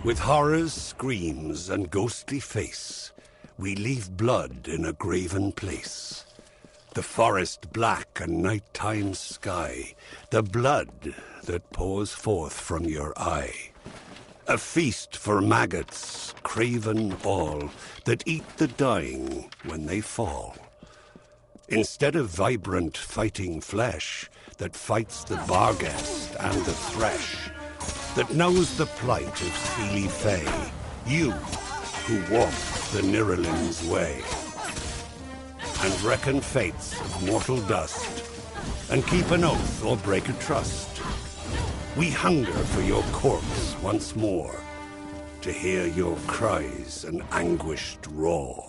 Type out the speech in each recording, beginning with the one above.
With horror's screams and ghostly face, we leave blood in a graven place. The forest black and nighttime sky, the blood that pours forth from your eye. A feast for maggots, craven all, that eat the dying when they fall. Instead of vibrant fighting flesh that fights the barghest and the thresh, that knows the plight of Seelie Fae, you who walk the Niralin's way, and reckon fates of mortal dust, and keep an oath or break a trust. We hunger for your corpse once more, to hear your cries and anguished roar.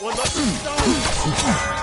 One must be stoned!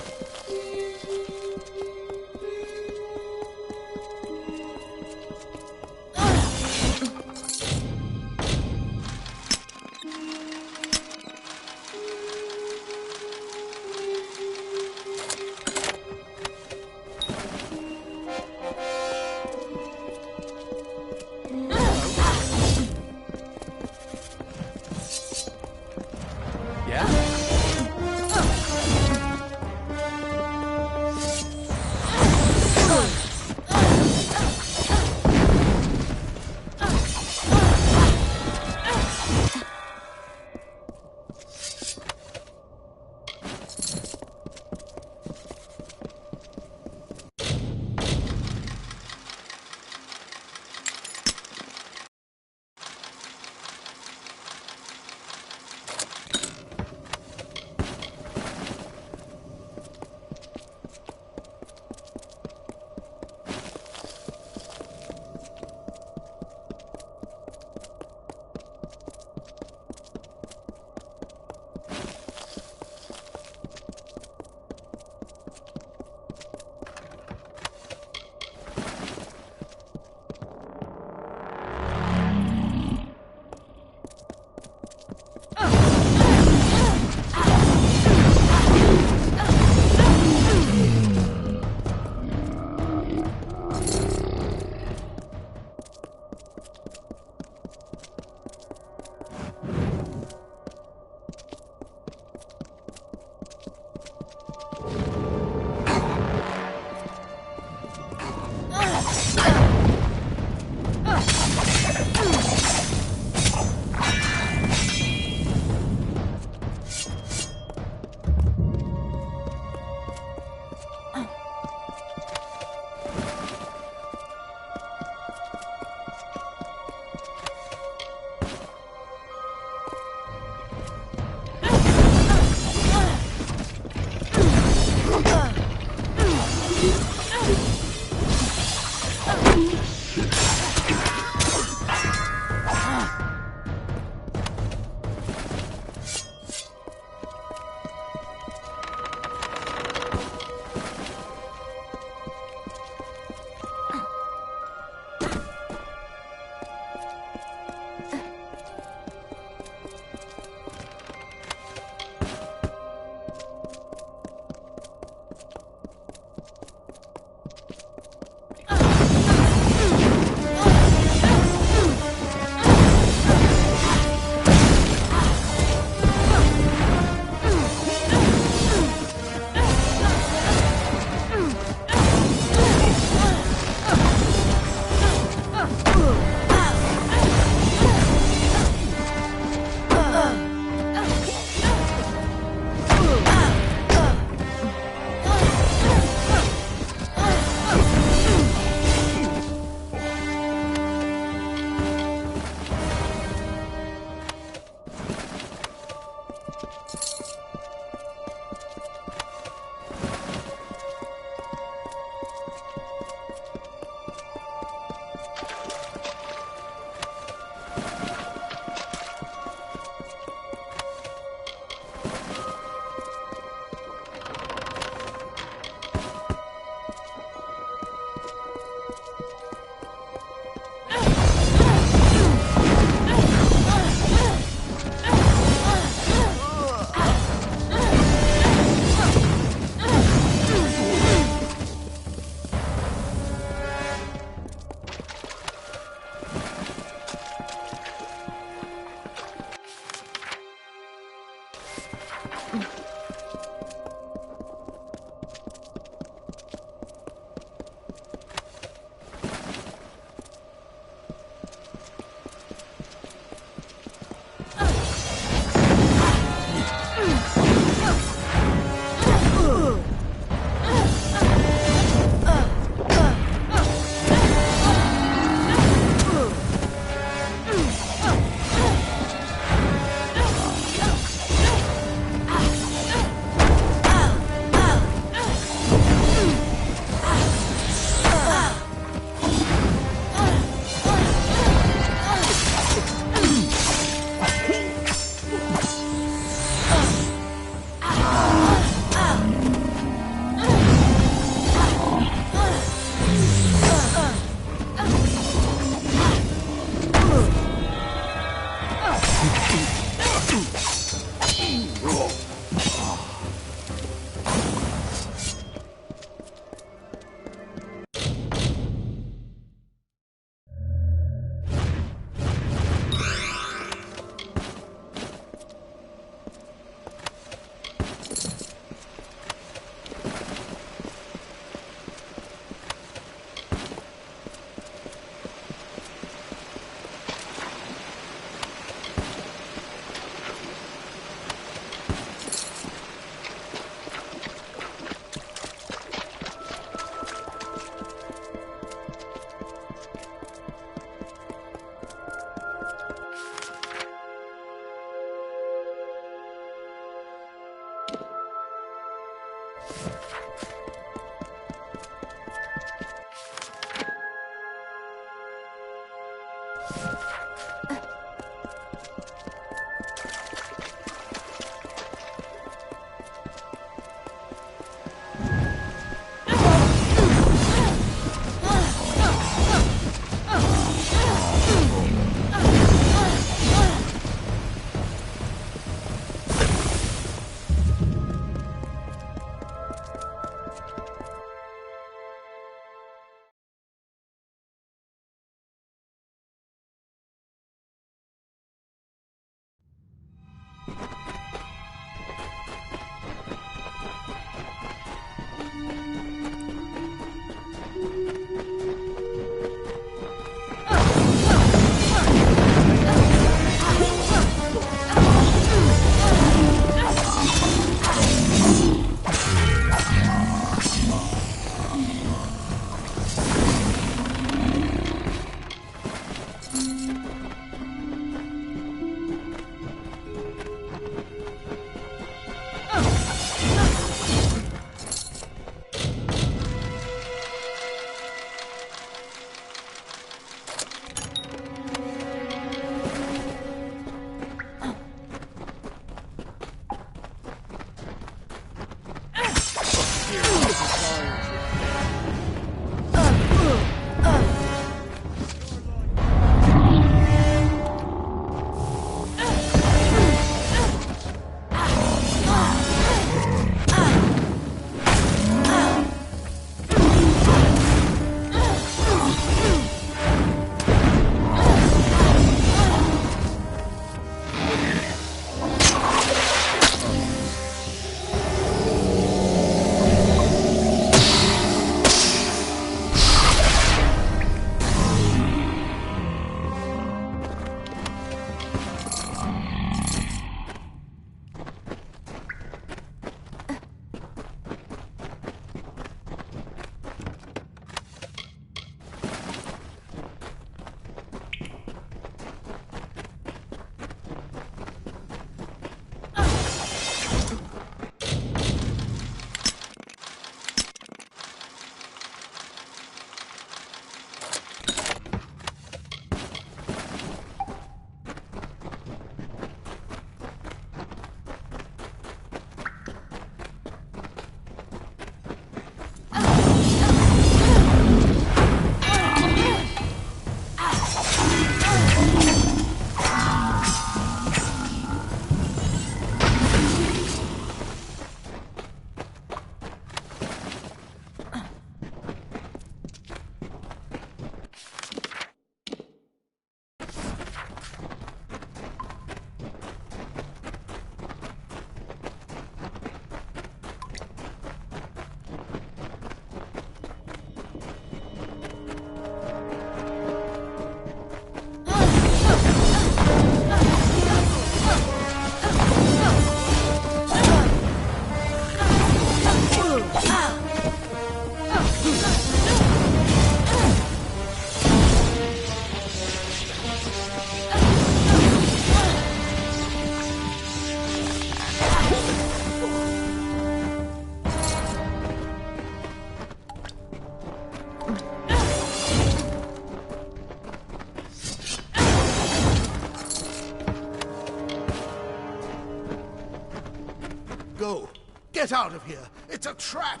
Get out of here! It's a trap!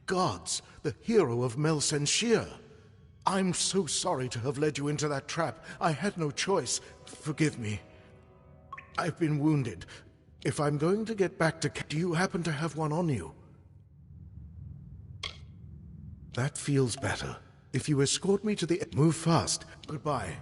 Gods, the hero of Melsenshir. I'm so sorry to have led you into that trap. I had no choice. Forgive me. I've been wounded. If I'm going to get back to... Do you happen to have one on you? That feels better. If you escort me to the... Move fast. Goodbye.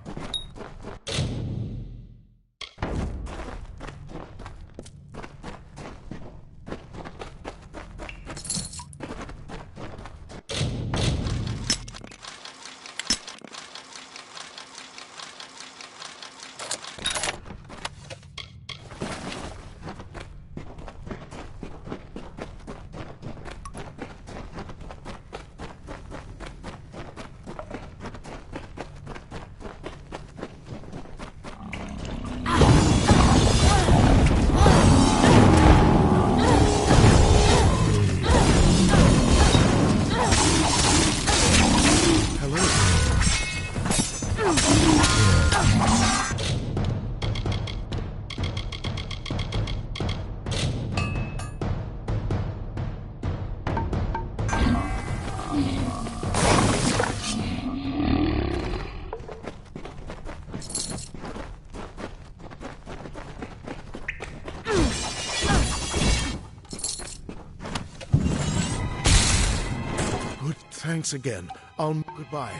Thanks again. Goodbye.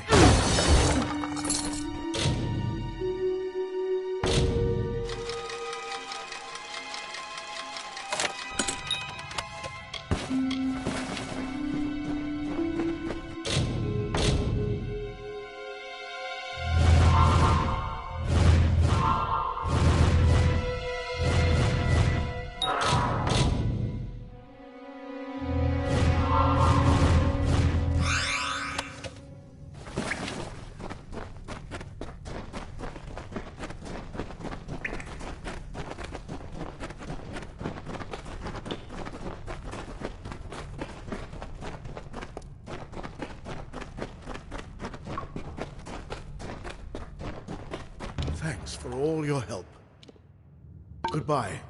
Thanks for all your help. Goodbye.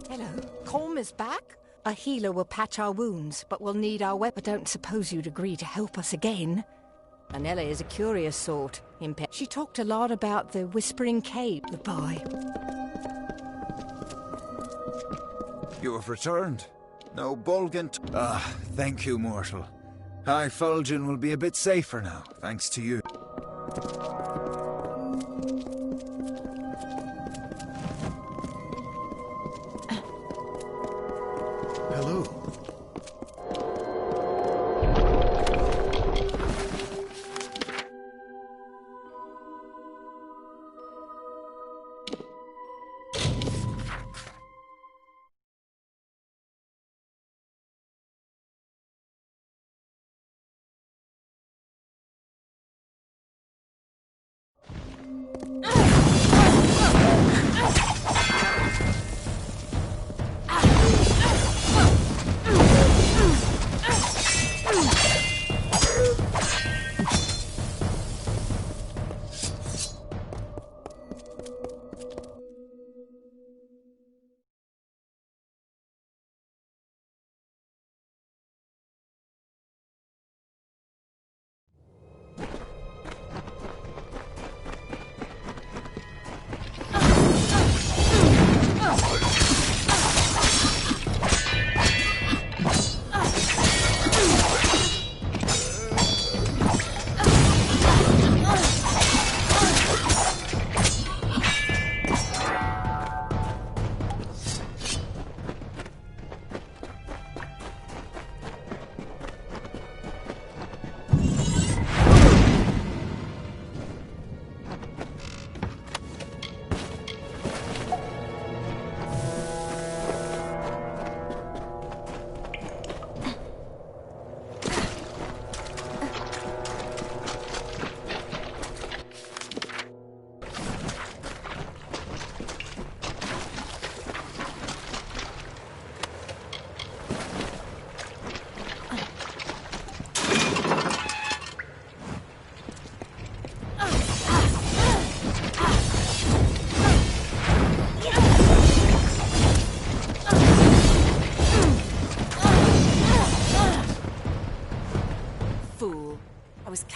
Hello. Colm is back? A healer will patch our wounds, but we'll need our weapon. I don't suppose you'd agree to help us again. Anella is a curious sort. She talked a lot about the Whispering Cave. Goodbye. You have returned. No Bolgant. Thank you, mortal. High Fulgen will be a bit safer now, thanks to you. Hello.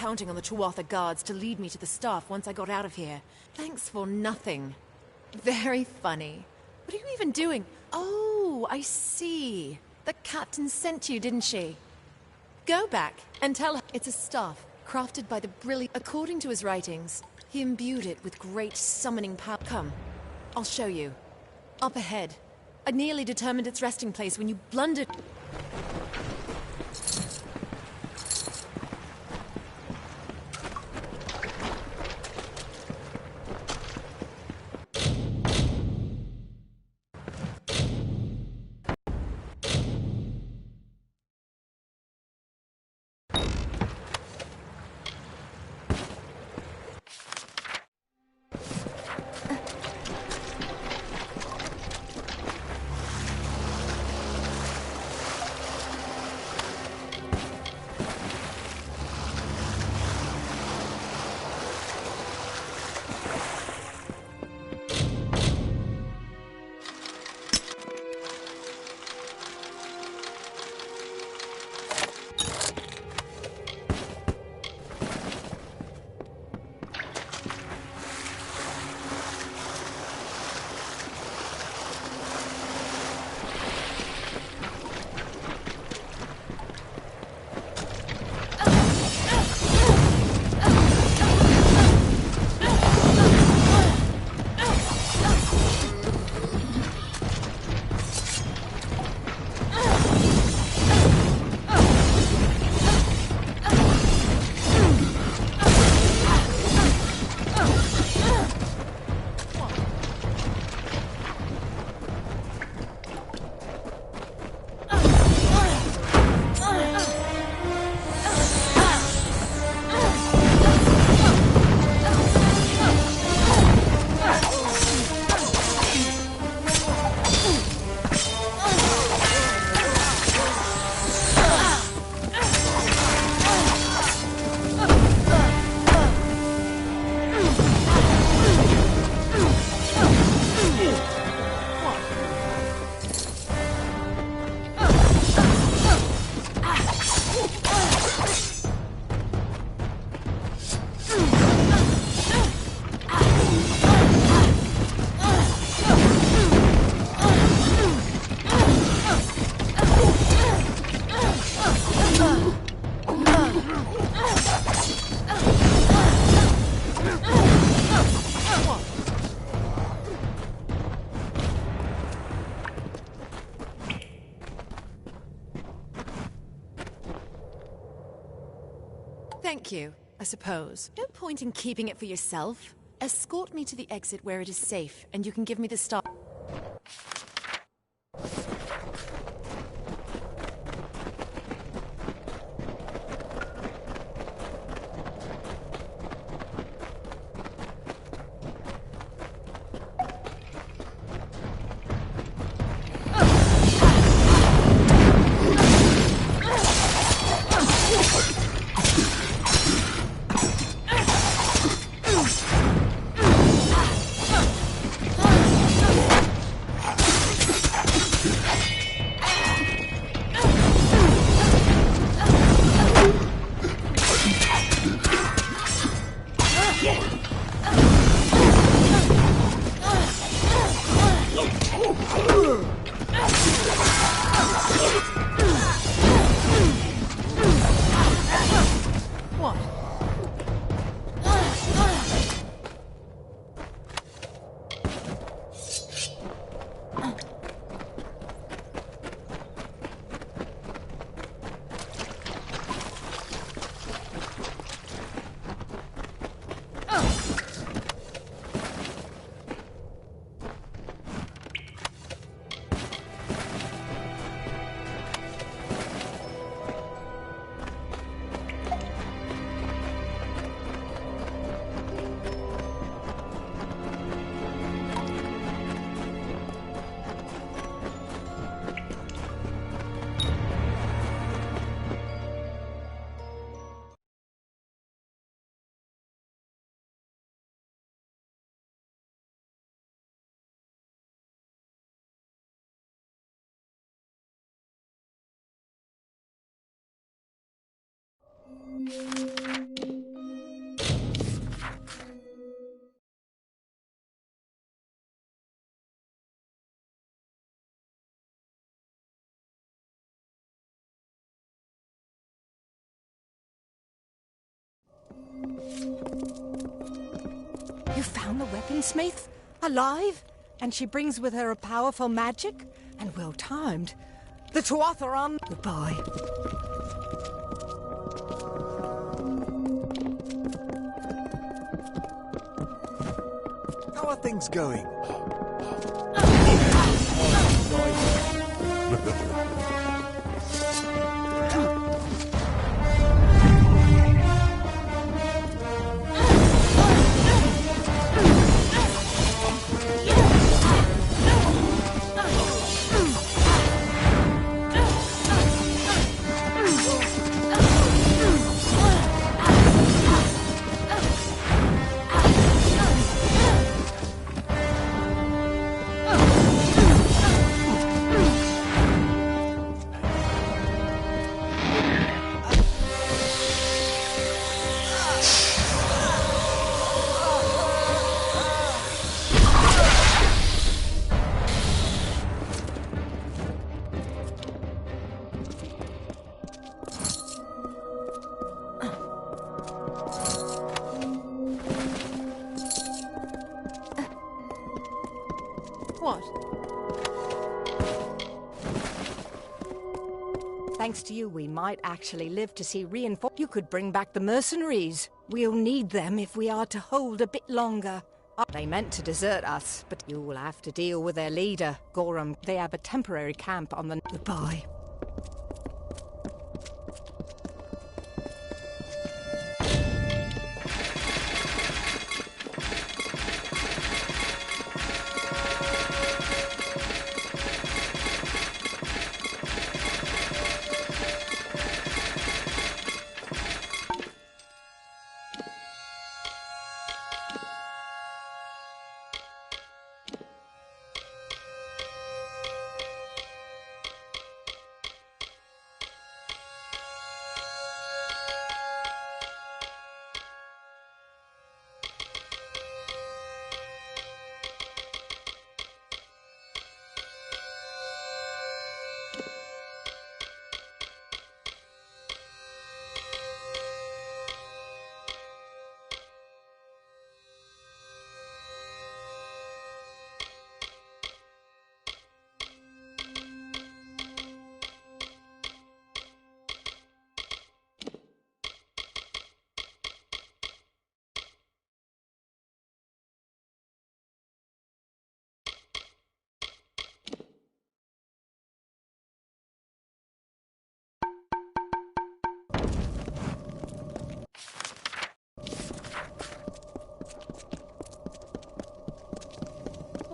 counting on the Tuatha guards to lead me to the staff once I got out of here. Thanks for nothing. Very funny. What are you even doing? Oh, I see. The captain sent you, didn't she? Go back and tell her it's a staff crafted by the brilliant... According to his writings, he imbued it with great summoning power. Come, I'll show you. Up ahead. I nearly determined its resting place when you blundered... Thank you, I suppose. No point in keeping it for yourself. Escort me to the exit where it is safe, and you can give me the star. You found the weaponsmith? Alive? And she brings with her a powerful magic? And well-timed. The Tuatha are on... Goodbye. How are things going? What? Thanks to you, we might actually live to see reinforce. You could bring back the mercenaries. We'll need them if we are to hold a bit longer. They meant to desert us, but you will have to deal with their leader, Gorham. They have a temporary camp on the... Goodbye.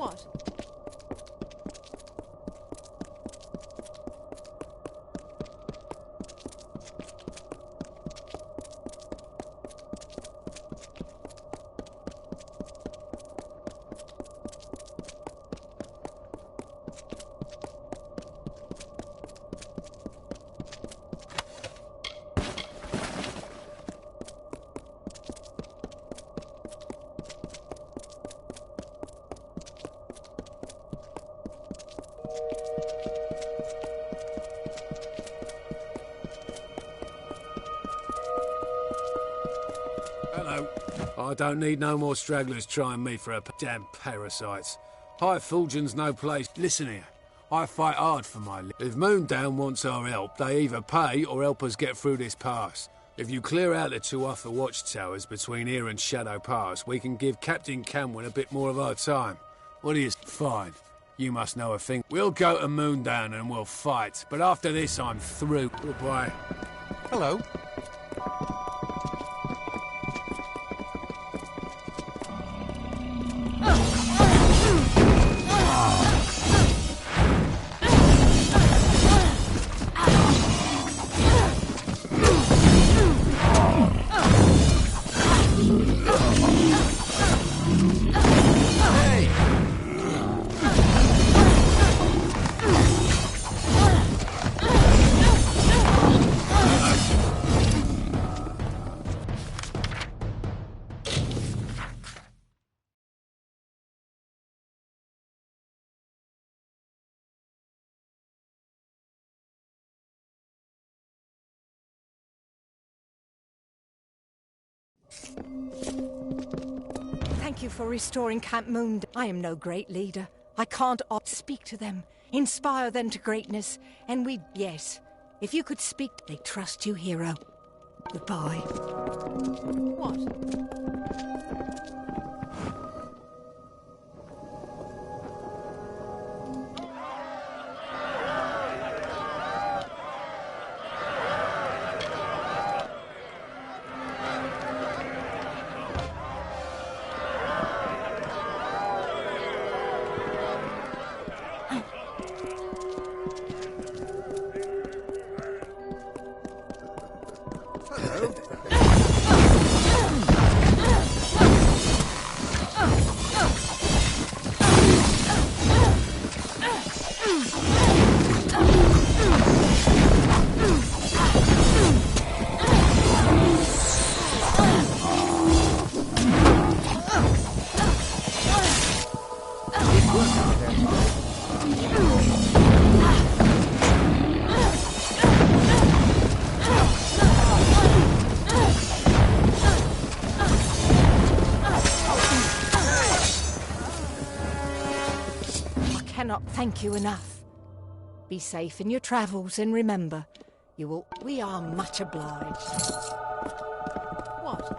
What? Hello. I don't need no more stragglers trying me for a damn parasites. High Fulgen's no place. Listen here. I fight hard for my If Moondown wants our help, they either pay or help us get through this pass. If you clear out the Tuatha watchtowers between here and Shadow Pass, we can give Captain Camwin a bit more of our time. What is... Fine. You must know a thing. We'll go to Moondown and we'll fight, but after this I'm through. Goodbye. Hello. Thank you for restoring Camp Moon. I am no great leader. I can't speak to them, inspire them to greatness, and yes, if you could speak, they trust you, hero. Goodbye. What? Thank you enough. Be safe in your travels, and remember, we are much obliged. What?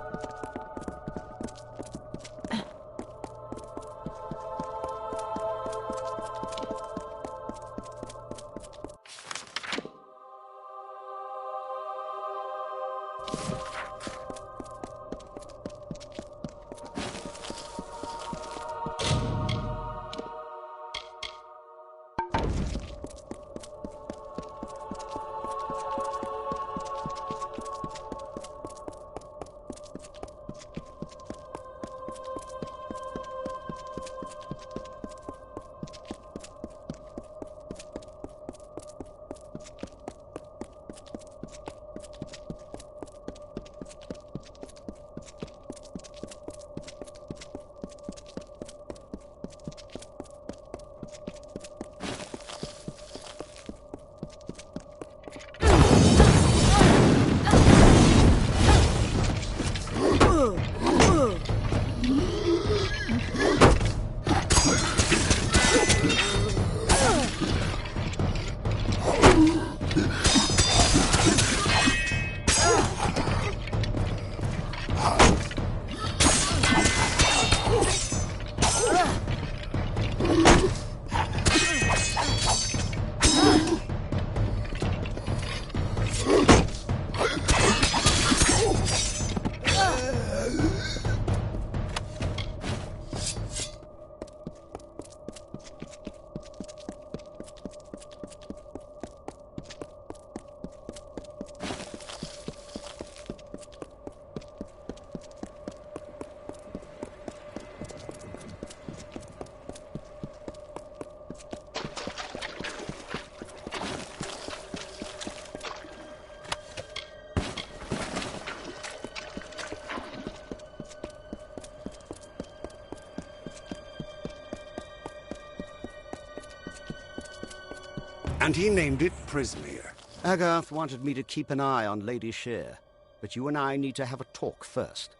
And he named it Prismere. Agarth wanted me to keep an eye on Lady Shear, but you and I need to have a talk first.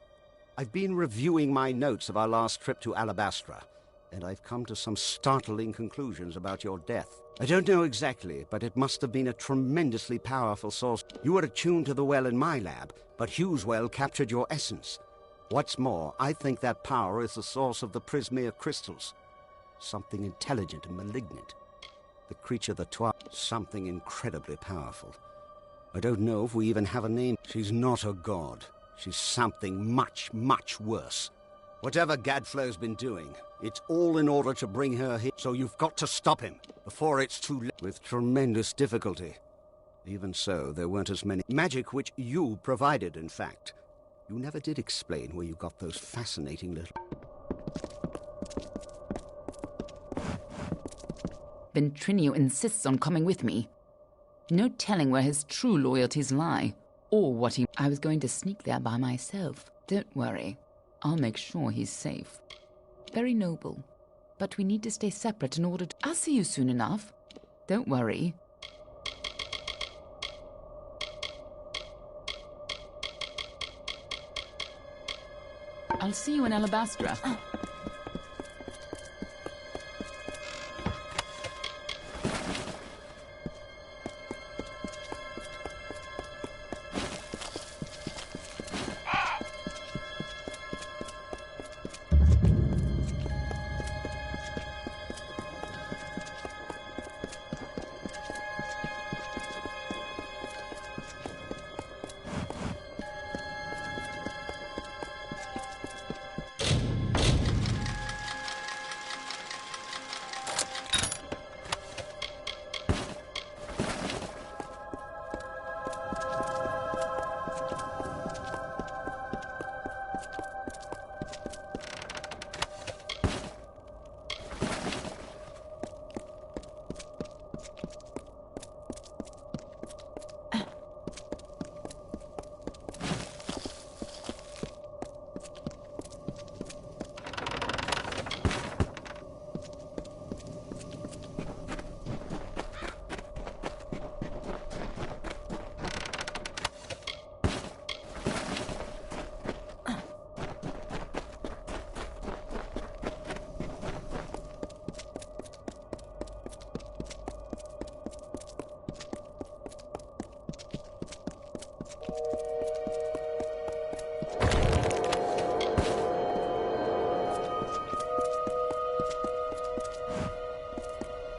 I've been reviewing my notes of our last trip to Alabastra, and I've come to some startling conclusions about your death. I don't know exactly, but it must have been a tremendously powerful source. You were attuned to the well in my lab, but Hugh's well captured your essence. What's more, I think that power is the source of the Prismere crystals. Something intelligent and malignant. The creature the something incredibly powerful. I don't know if we even have a name. She's not a god. She's something much, much worse. Whatever Gadflow's been doing, it's all in order to bring her here. So you've got to stop him before it's too late. With tremendous difficulty. Even so, there weren't as many. Magic which you provided, in fact. You never did explain where you got those fascinating little... Ventrinio insists on coming with me. No telling where his true loyalties lie, or what he... I was going to sneak there by myself. Don't worry. I'll make sure he's safe. Very noble. But we need to stay separate in order to... I'll see you soon enough. Don't worry. I'll see you in Alabastra.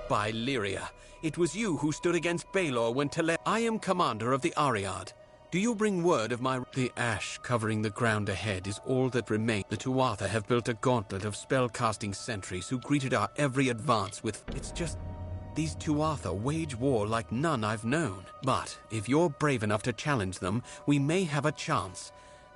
By Lyria, it was you who stood against Baelor when I am commander of the Ariad. Do you bring word of my... The ash covering the ground ahead is all that remains. The Tuatha have built a gauntlet of spell-casting sentries who greeted our every advance with... It's just... These Tuatha wage war like none I've known. But if you're brave enough to challenge them, we may have a chance.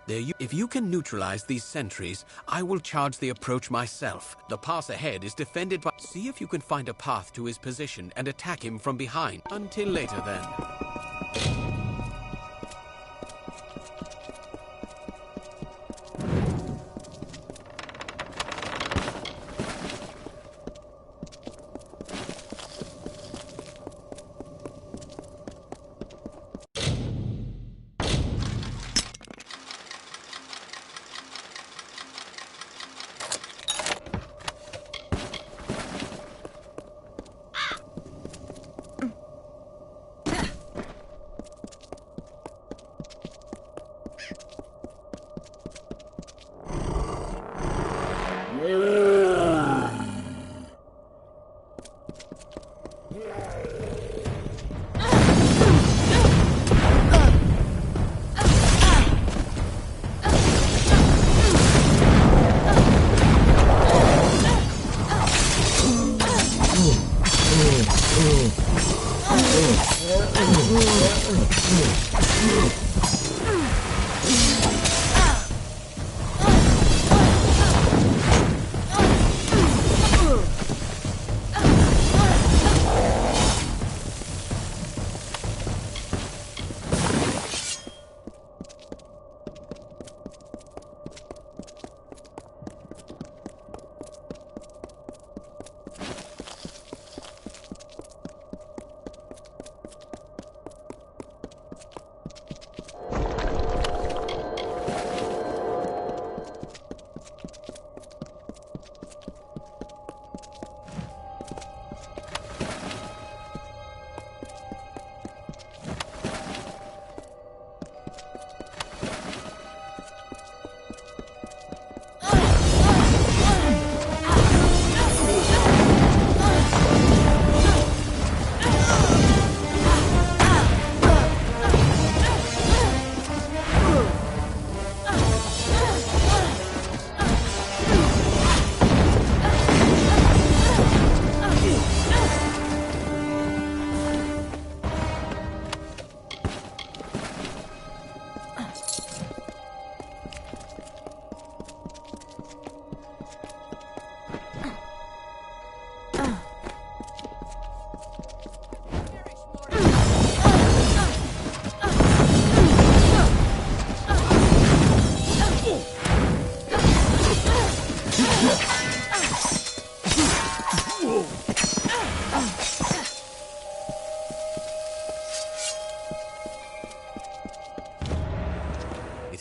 If you can neutralize these sentries, I will charge the approach myself. The pass ahead is defended by... See if you can find a path to his position and attack him from behind. Until later, then.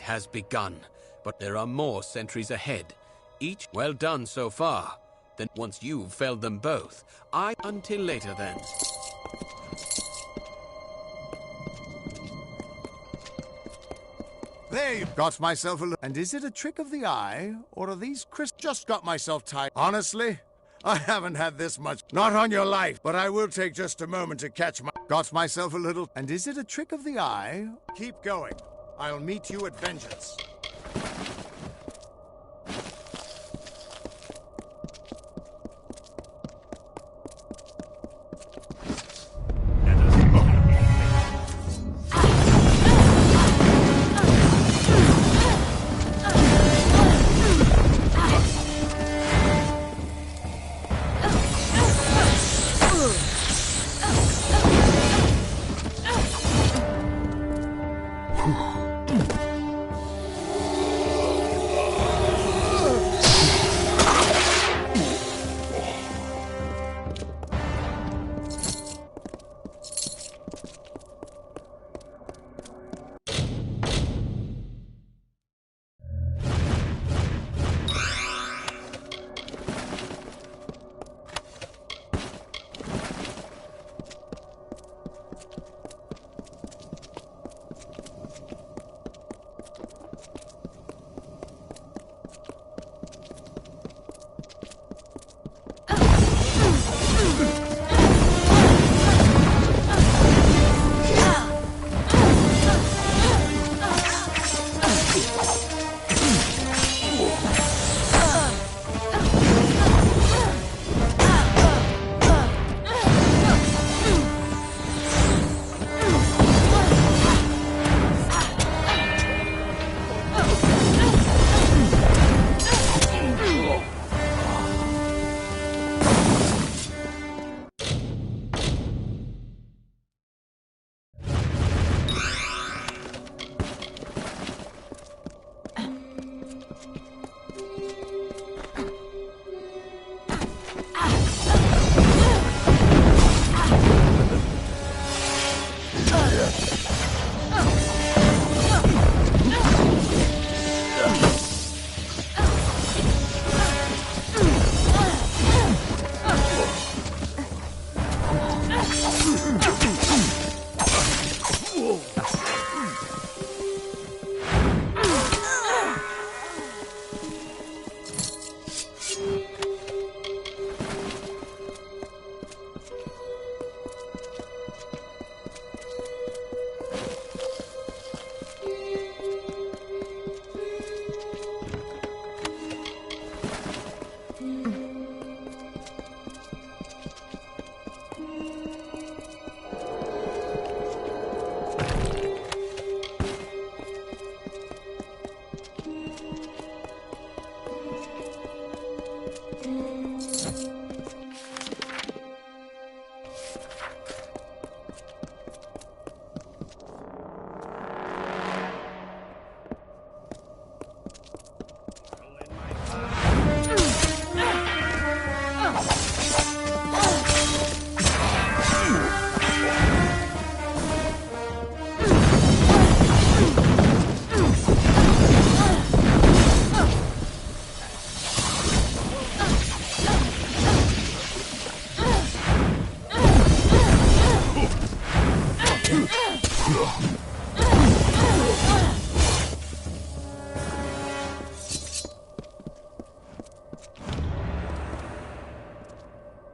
Has begun, but there are more sentries ahead. Each well done so far. Then once you've felled them both, until later then. There, got myself a... And is it a trick of the eye, or are these Just got myself tied. Honestly, I haven't had this much. Not on your life, but I will take just a moment to catch my... Got myself a little... And is it a trick of the eye? Keep going. I'll meet you at vengeance.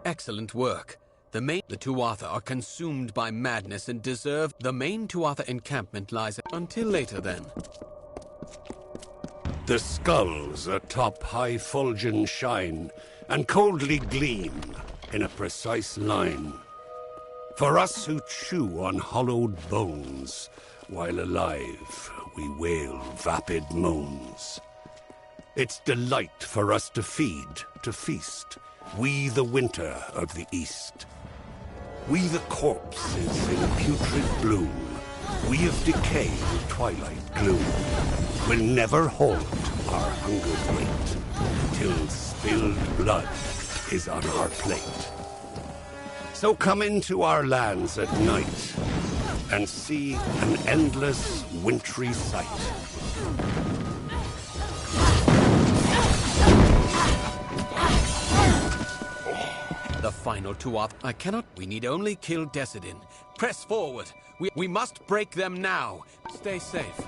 Excellent work. The Tuatha are consumed by madness and deserve... The main Tuatha encampment lies... Until later, then. The skulls atop high Fulgen shine, and coldly gleam in a precise line. For us who chew on hollowed bones, while alive we wail vapid moans. It's delight for us to feed, to feast, we the winter of the East. We the corpses in putrid bloom, we of decay and twilight gloom, will never halt our hunger wait, till spilled blood is on our plate. So come into our lands at night, and see an endless wintry sight. final Tuath. I cannot. We need only kill Decidin. Press forward. We must break them now. Stay safe.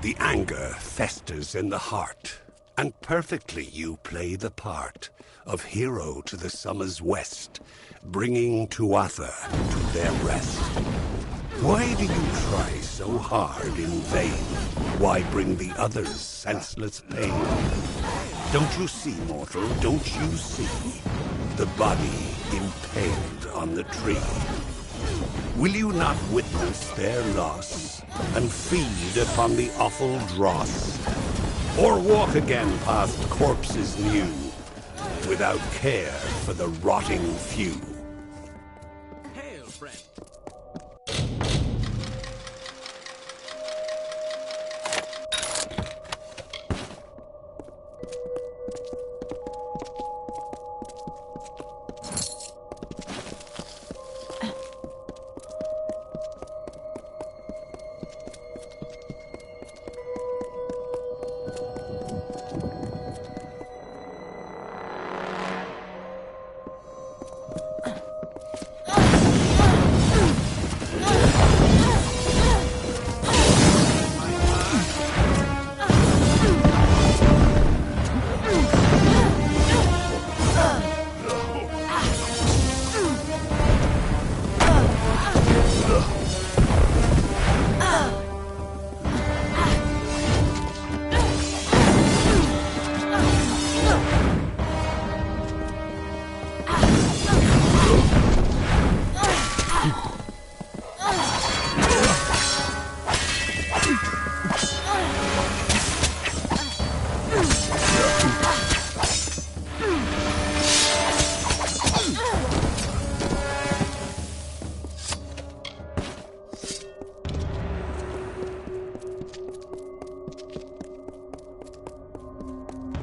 The anger festers in the heart, and perfectly you play the part of hero to the summer's west, bringing Tuatha to their rest. Why do you try so hard in vain? Why bring the others senseless pain? Don't you see, mortal, don't you see the body impaled on the tree? Will you not witness their loss and feed upon the awful dross? Or walk again past corpses new, without care for the rotting few? Hail, friend.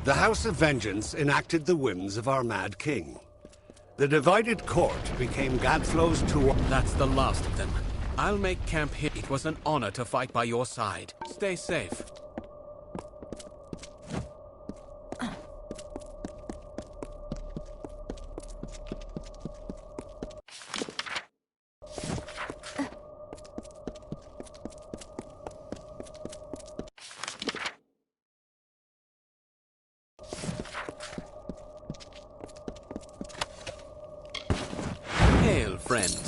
The House of Vengeance enacted the whims of our mad king. The divided court became Gadflow's tool. That's the last of them. I'll make camp here. It was an honor to fight by your side. Stay safe. Hail, friend.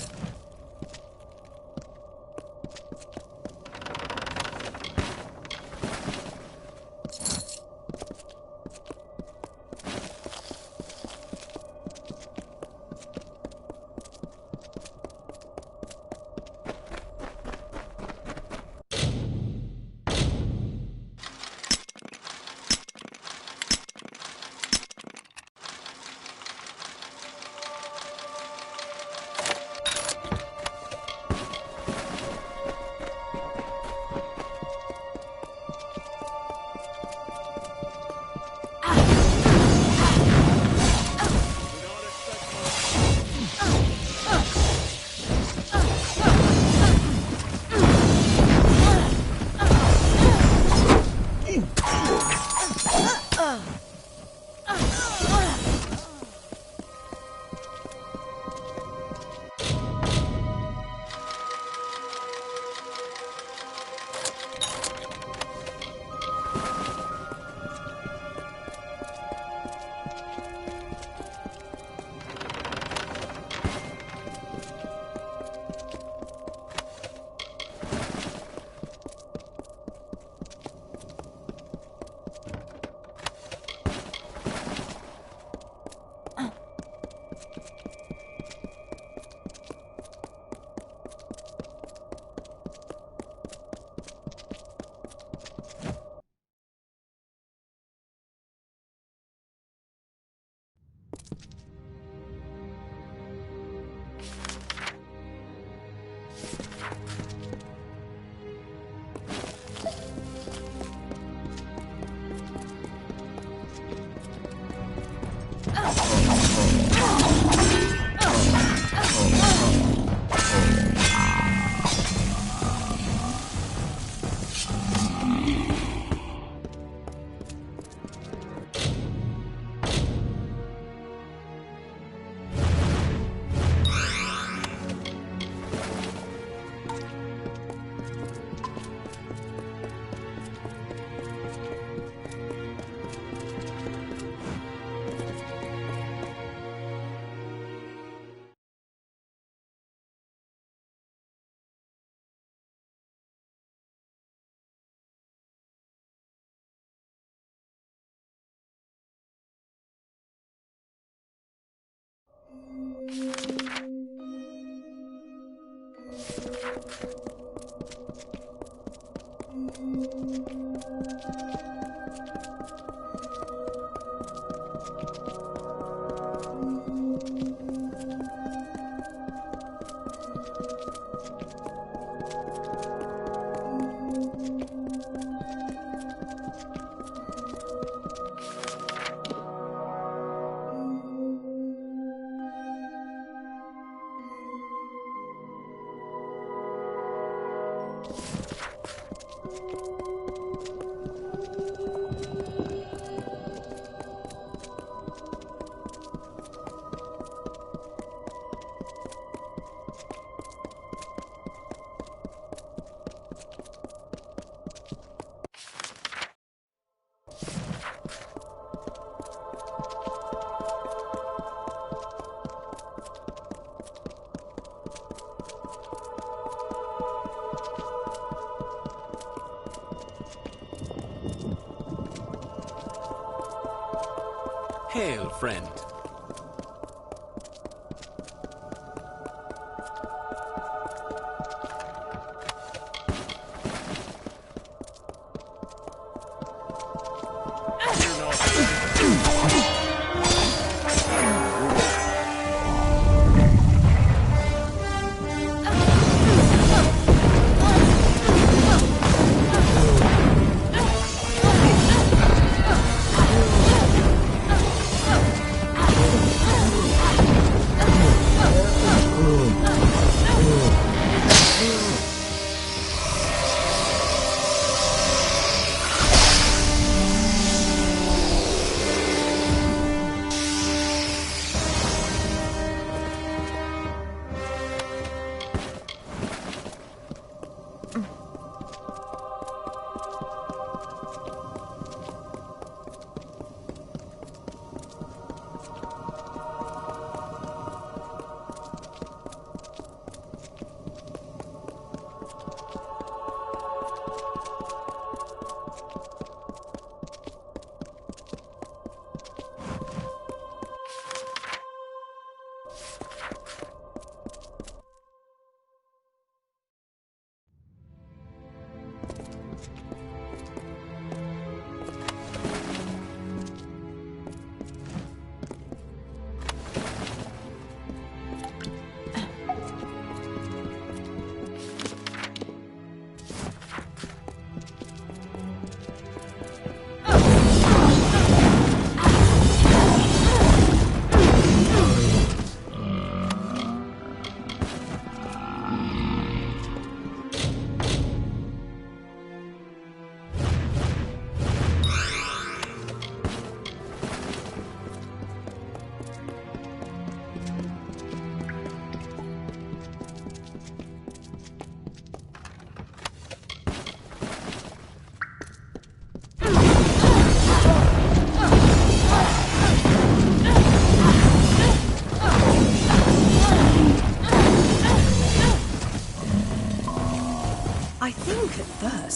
Hail, friend.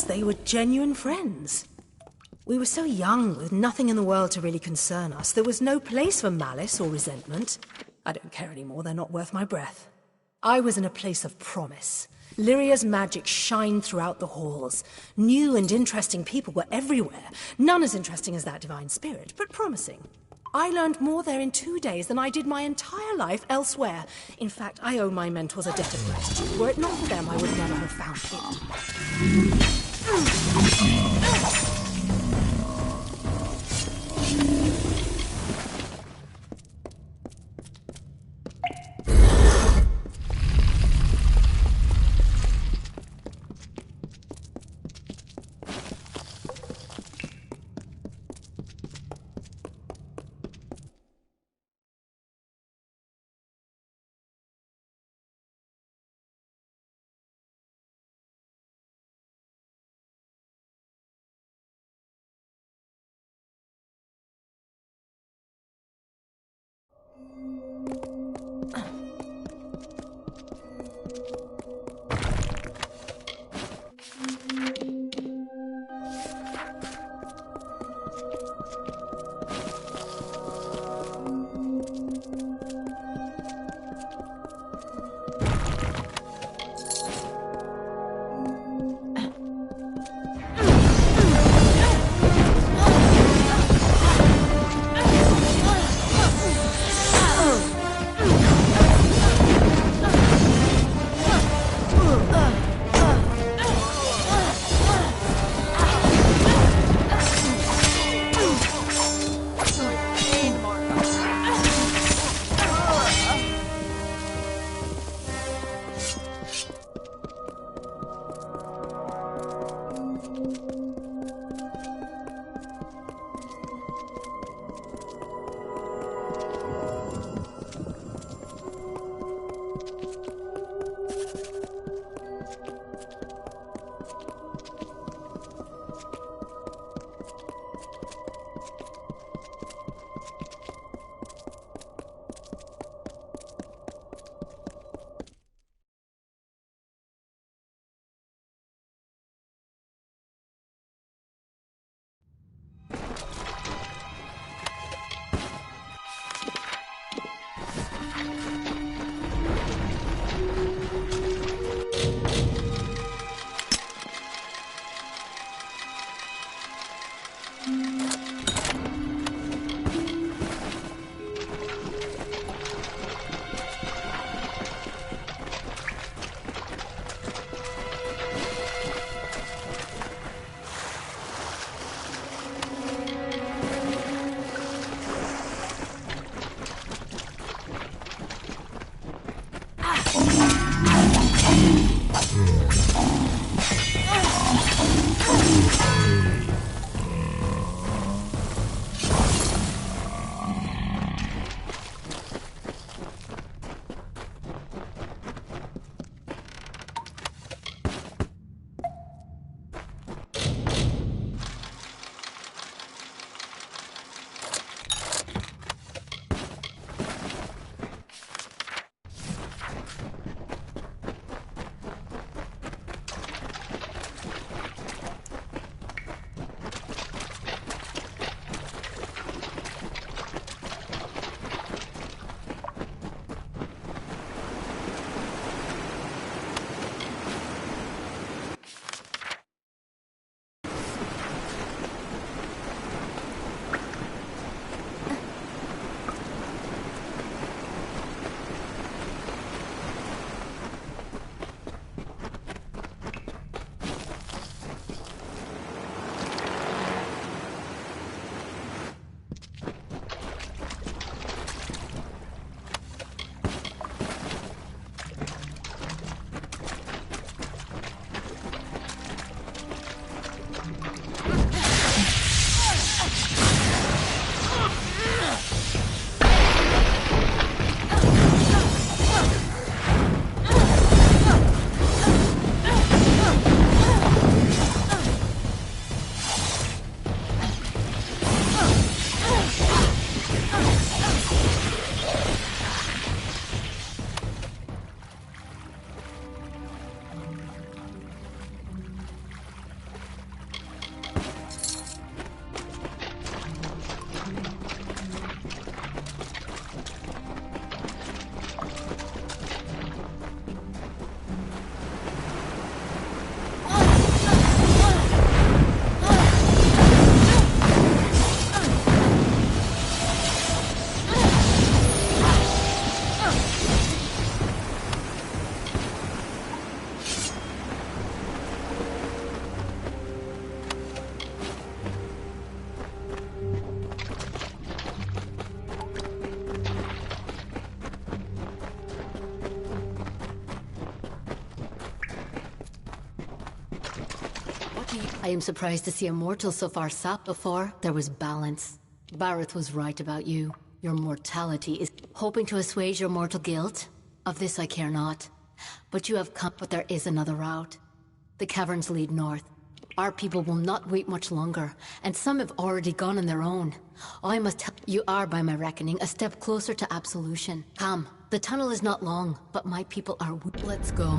They were genuine friends. We were so young, with nothing in the world to really concern us. There was no place for malice or resentment. I don't care anymore, they're not worth my breath. I was in a place of promise. Lyria's magic shined throughout the halls. New and interesting people were everywhere. None as interesting as that divine spirit, but promising. I learned more there in 2 days than I did my entire life elsewhere. In fact, I owe my mentors a debt of gratitude. Were it not for them, I would never have found it. I am surprised to see a mortal so far south. Before, there was balance. Bareth was right about you. Your mortality is hoping to assuage your mortal guilt. Of this I care not. But you have come, but there is another route. The caverns lead north. Our people will not wait much longer, and some have already gone on their own. I must tell you are, by my reckoning, a step closer to absolution. Come, the tunnel is not long, but my people are. Let's go.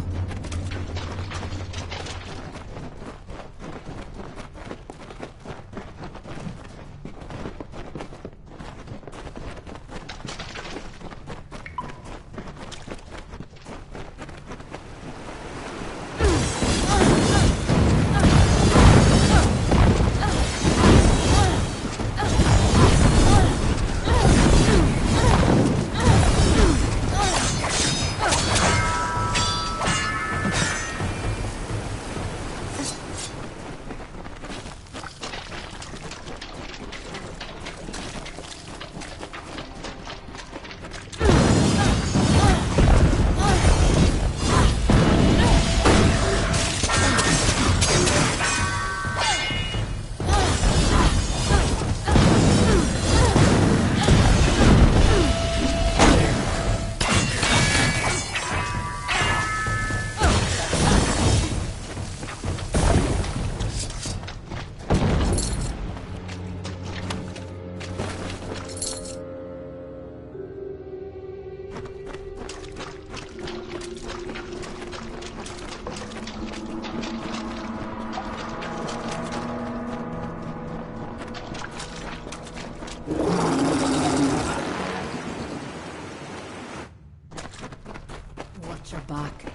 Watch your back.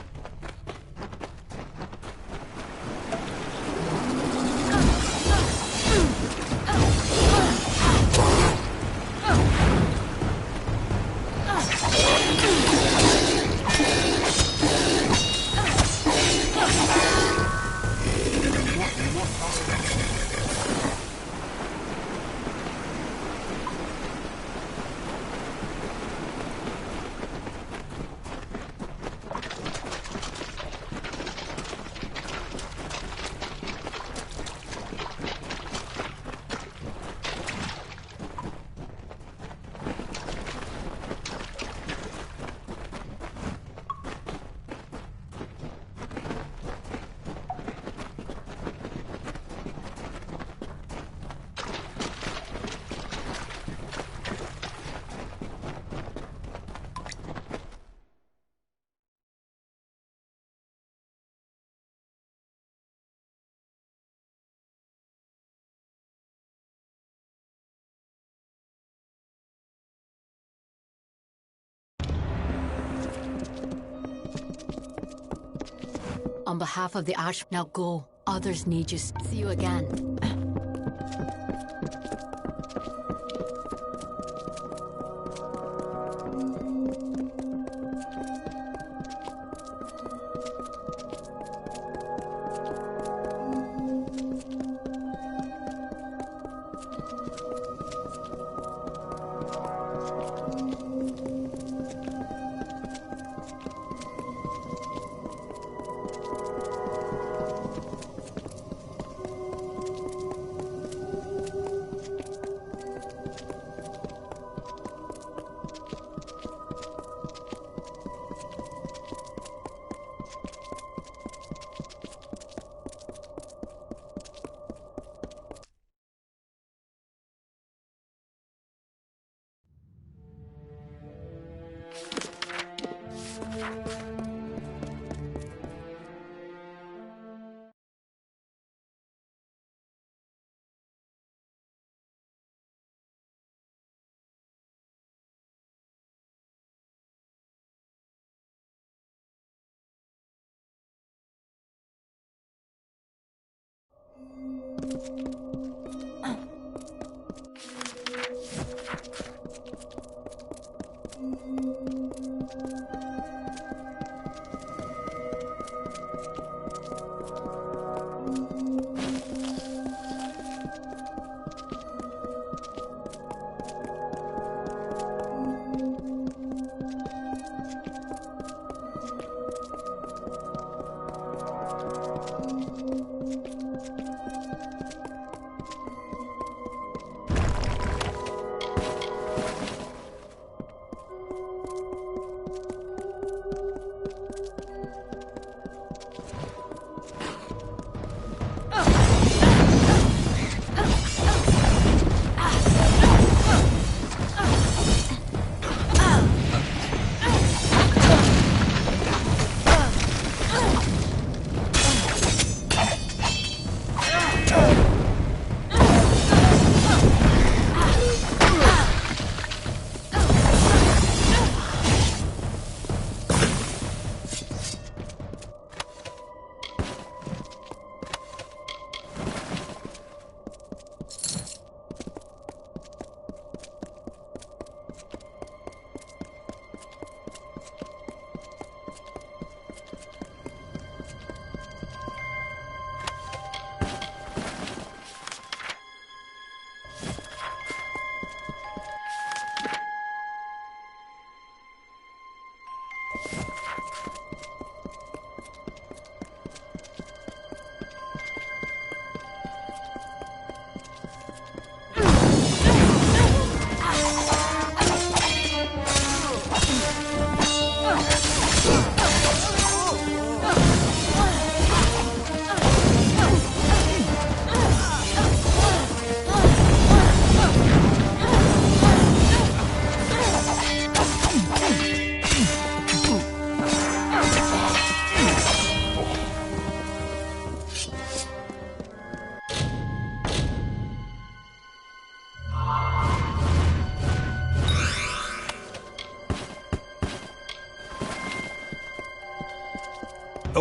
On behalf of the Ash, now go. Others need you. See you again.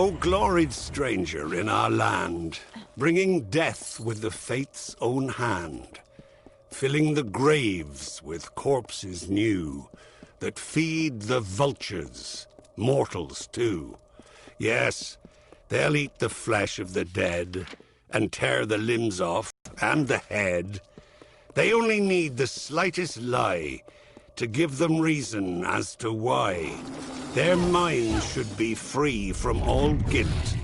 O gloried stranger in our land, bringing death with the fate's own hand, filling the graves with corpses new, that feed the vultures, mortals too. Yes, they'll eat the flesh of the dead, and tear the limbs off, and the head. They only need the slightest lie to give them reason as to why their minds should be free from all guilt.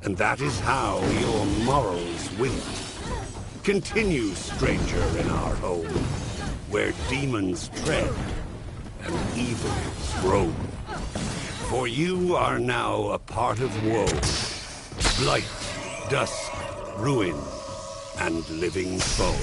And that is how your morals win. Continue, stranger, in our home, where demons tread and evils roam. For you are now a part of woe, blight, dusk, ruin, and living foe.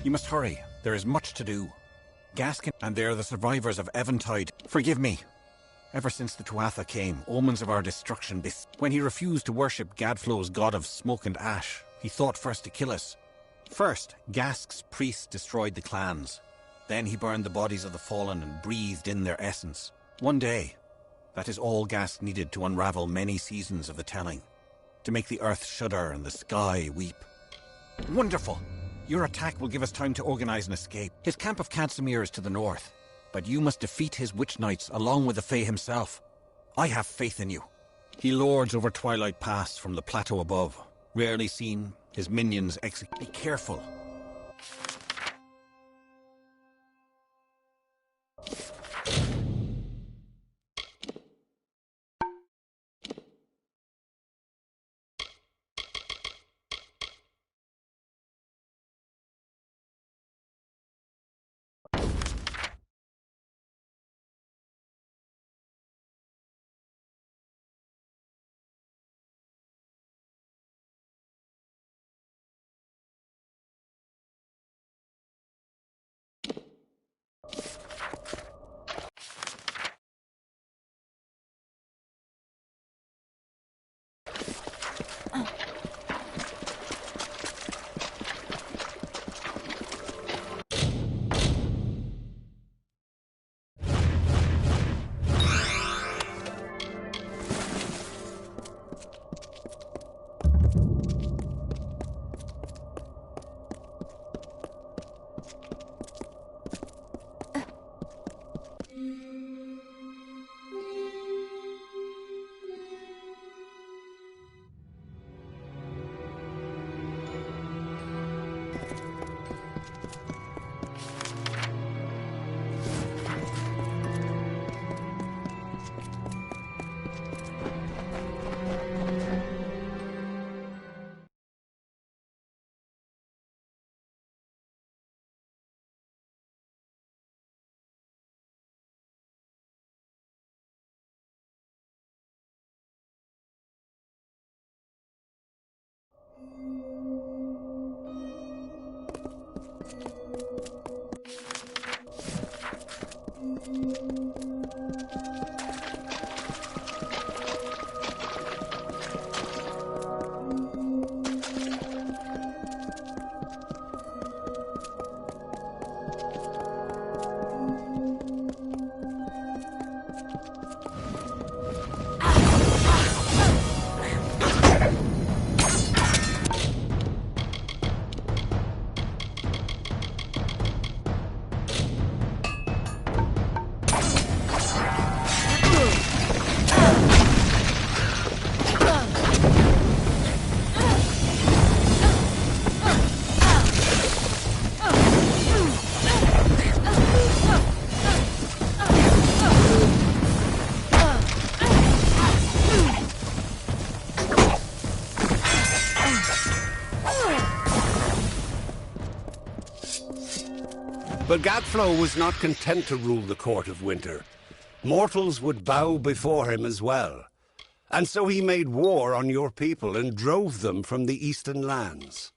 You must hurry. There is much to do. Gaskin, and they are the survivors of Eventide. Forgive me. Ever since the Tuatha came, omens of our destruction when he refused to worship Gadflow's god of smoke and ash, he thought first to kill us. First, Gask's priests destroyed the clans. Then he burned the bodies of the fallen and breathed in their essence. One day, that is all Gask needed to unravel many seasons of the telling. To make the earth shudder and the sky weep. Wonderful! Your attack will give us time to organize an escape. His camp of Cadsamir is to the north, but you must defeat his witch knights along with the Fae himself. I have faith in you. He lords over Twilight Pass from the plateau above. Rarely seen, his minions execute. Be careful. But Gadflow was not content to rule the Court of Winter. Mortals would bow before him as well. And so he made war on your people and drove them from the eastern lands.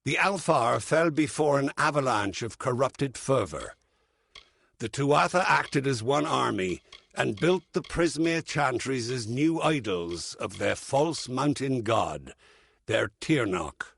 The Alfar fell before an avalanche of corrupted fervor. The Tuatha acted as one army and built the Prismere Chantries as new idols of their false mountain god, their Tirnoch.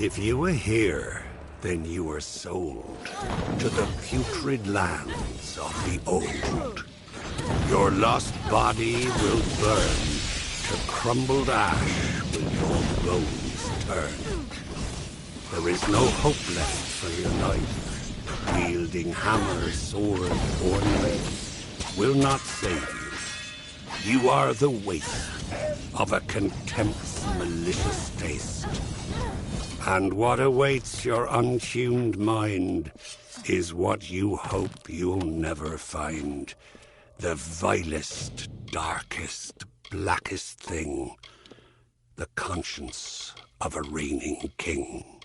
If you were here, then you were sold to the putrid lands of the old. Your lost body will burn to crumbled ash when your bones turn. There is no hope left for your life. Wielding hammer, sword, or knife will not save you. You are the waste of a contempt's malicious taste. And what awaits your untuned mind is what you hope you'll never find. The vilest, darkest, blackest thing. The conscience of a reigning king.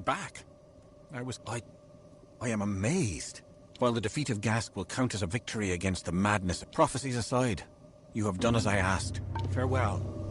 back. I am amazed. While the defeat of Gask will count as a victory against the madness, prophecies aside, you have done as I asked. Farewell.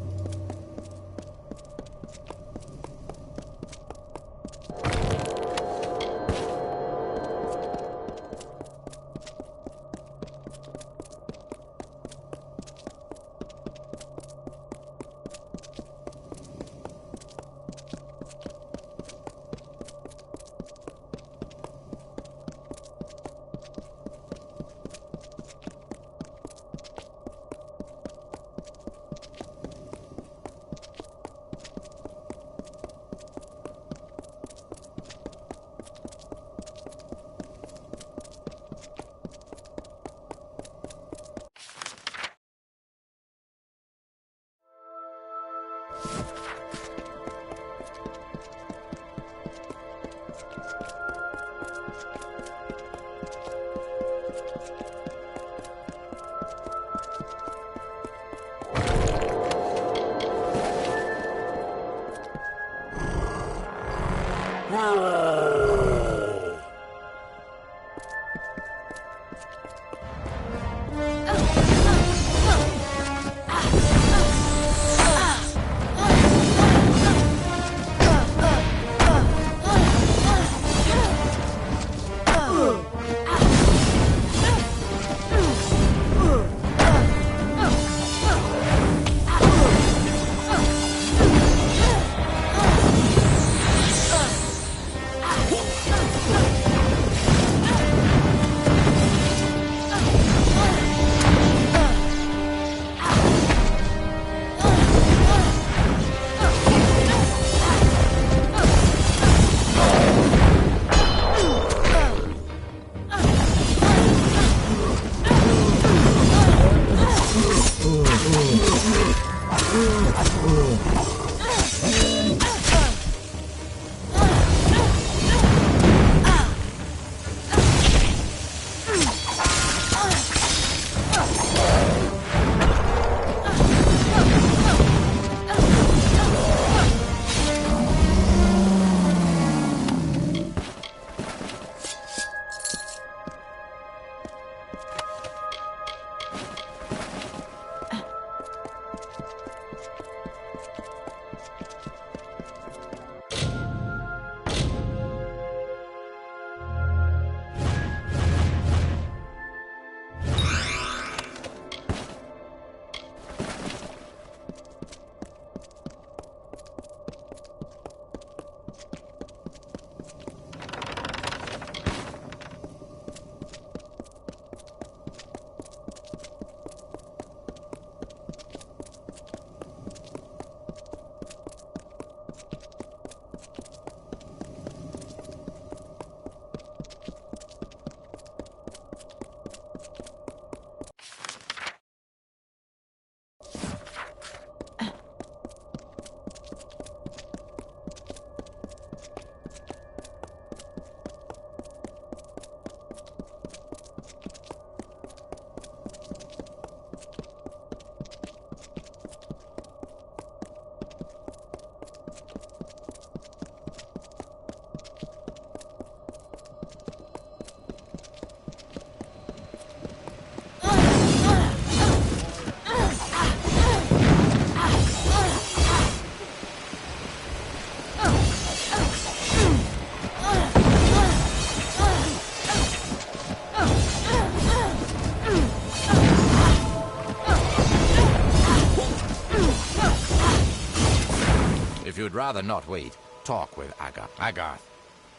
you'd rather not wait, talk with Agarth.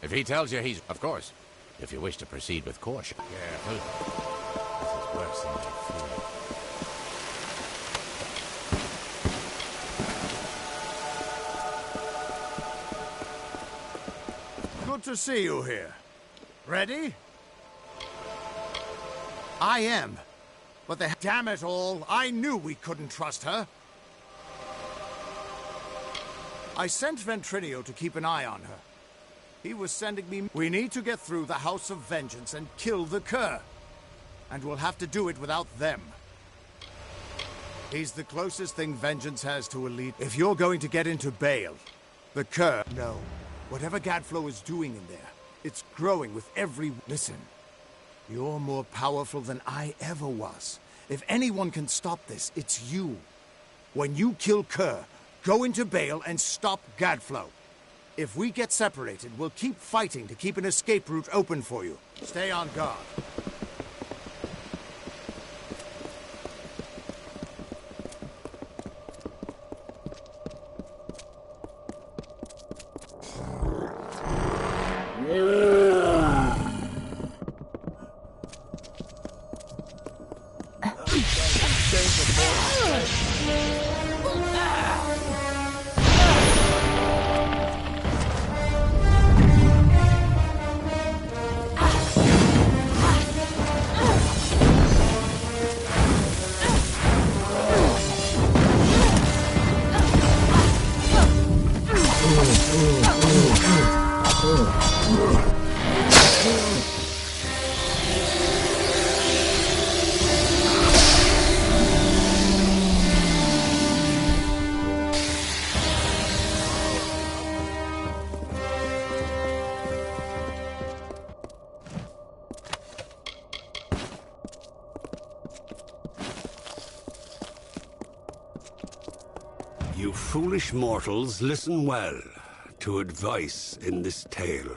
If he tells you he's... Of course, if you wish to proceed with caution. Careful. This is worse than I feared. Good to see you here. Ready? I am. But damn it all, I knew we couldn't trust her. I sent Ventrinio to keep an eye on her. He was sending me... We need to get through the House of Vengeance and kill the Cur. And we'll have to do it without them. He's the closest thing Vengeance has to a lead. If you're going to get into Bale, the Cur... No. Whatever Gadflow is doing in there, it's growing with every... Listen, you're more powerful than I ever was. If anyone can stop this, it's you. When you kill Kerr, go into Bale and stop Gadflow. If we get separated, we'll keep fighting to keep an escape route open for you. Stay on guard. You foolish mortals, listen well to advice in this tale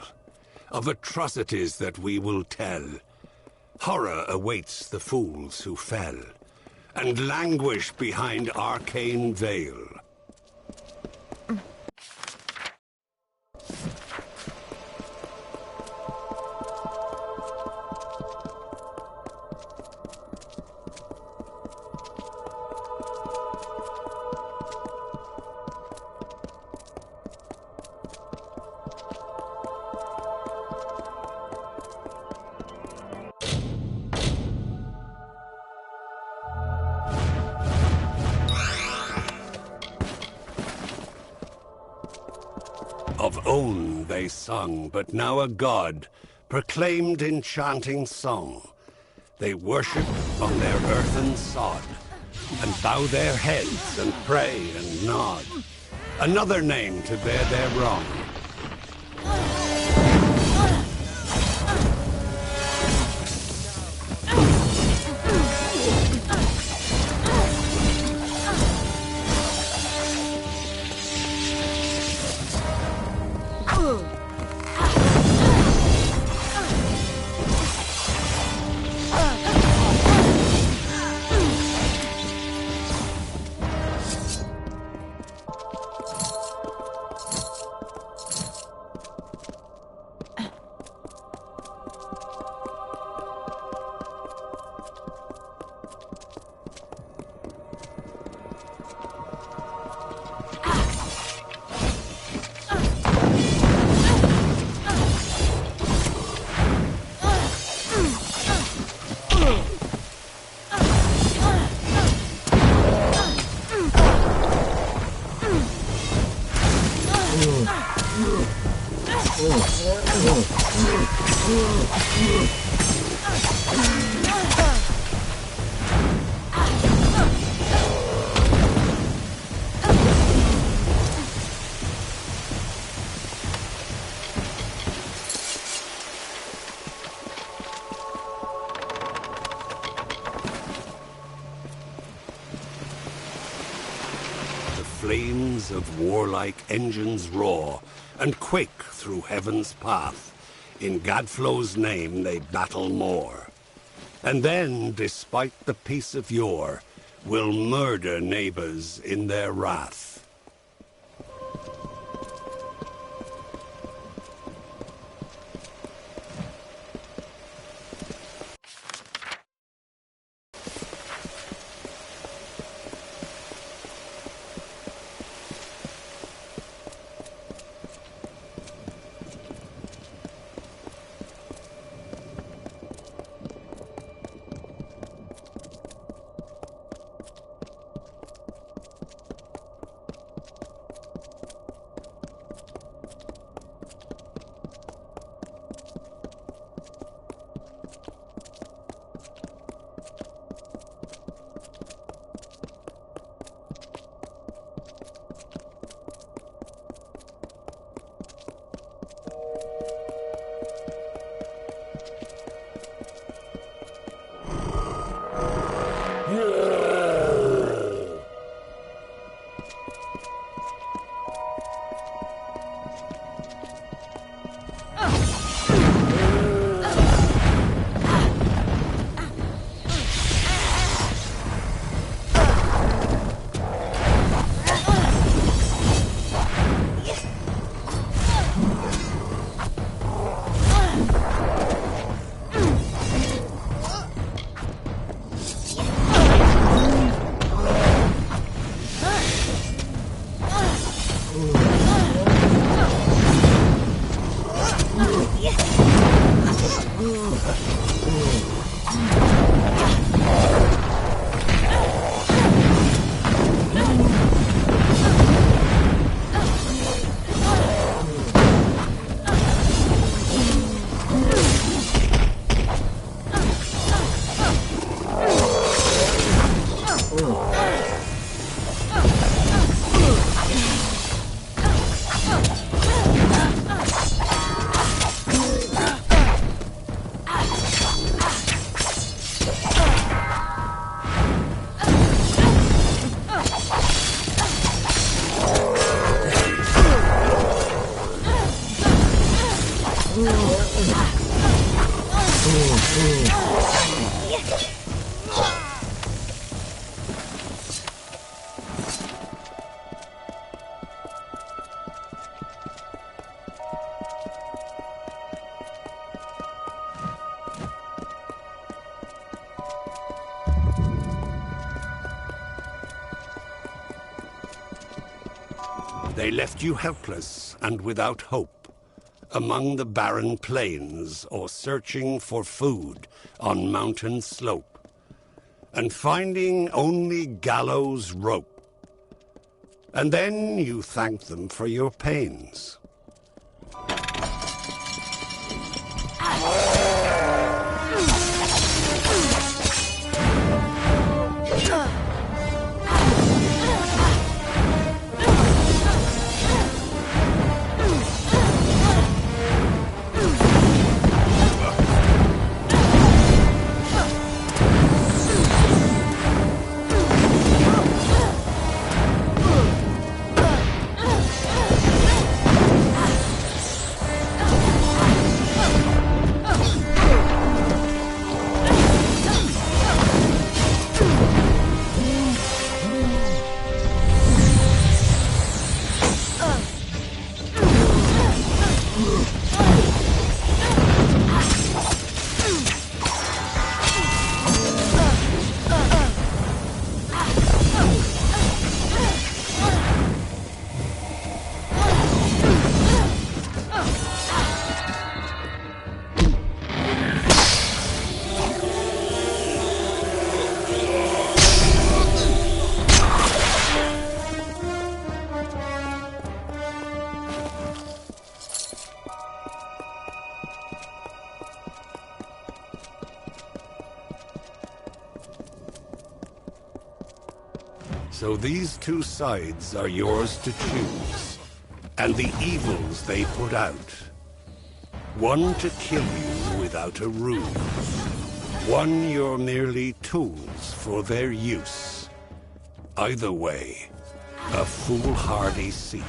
of atrocities that we will tell. Horror awaits the fools who fell and languish behind arcane veil. Of own they sung, but now a god proclaimed enchanting song. They worship on their earthen sod, and bow their heads and pray and nod. Another name to bear their wrong. Flames of warlike engines roar and quake through heaven's path. In Gadflow's name they battle more. And then, despite the peace of yore, will murder neighbors in their wrath. They left you helpless and without hope, among the barren plains or searching for food on mountain slope, and finding only gallows rope. And then you thank them for your pains. So these two sides are yours to choose, and the evils they put out. One to kill you without a ruse. One you're merely tools for their use. Either way, a foolhardy seat.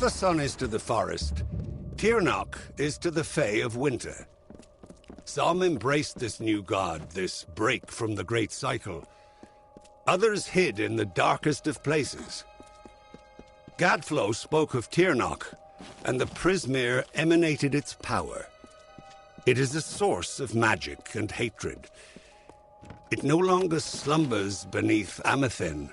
the sun is to the forest, Tirnoch is to the Fae of winter. Some embraced this new god, this break from the great cycle. Others hid in the darkest of places. Gadflow spoke of Tirnoch, and the Prismere emanated its power. It is a source of magic and hatred. It no longer slumbers beneath Amethen.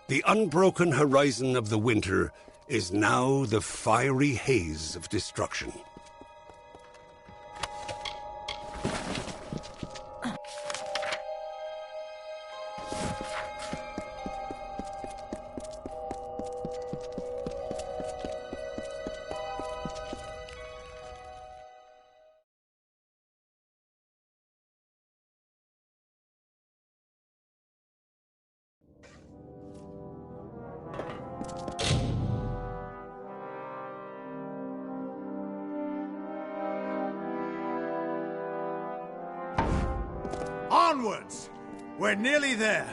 The unbroken horizon of the winter is now the fiery haze of destruction. Onwards! We're nearly there.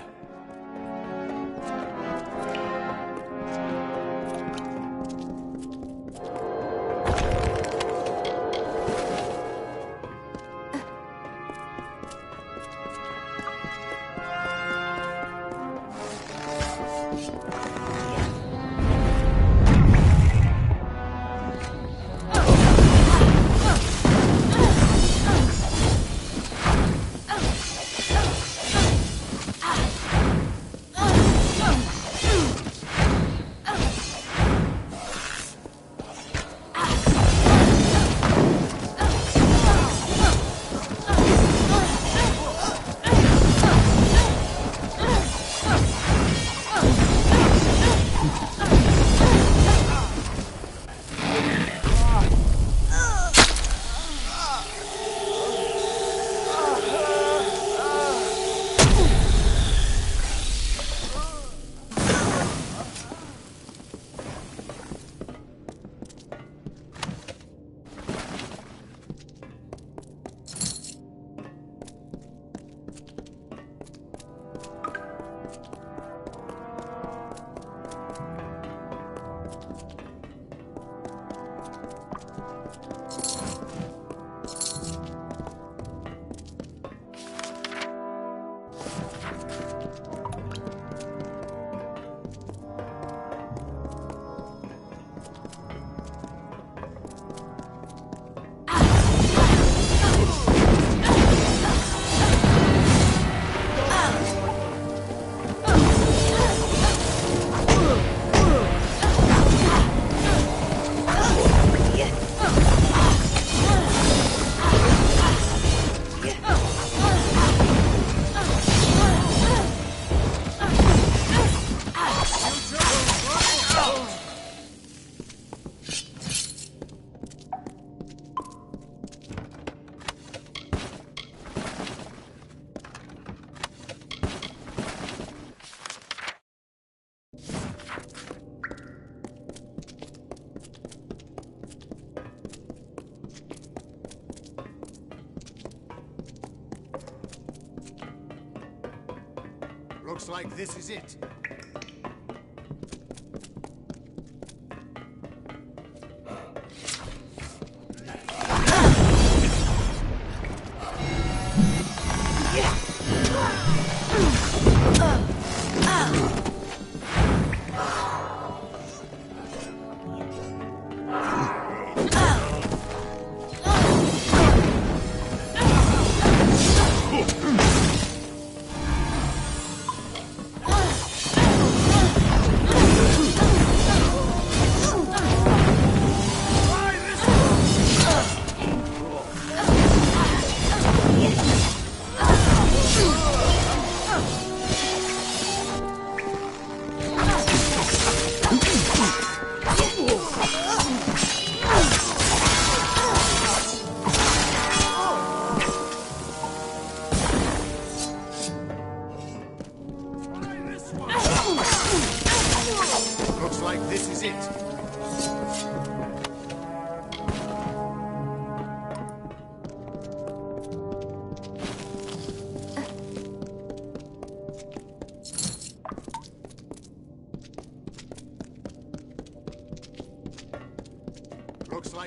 Looks like this is it.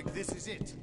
like this is it.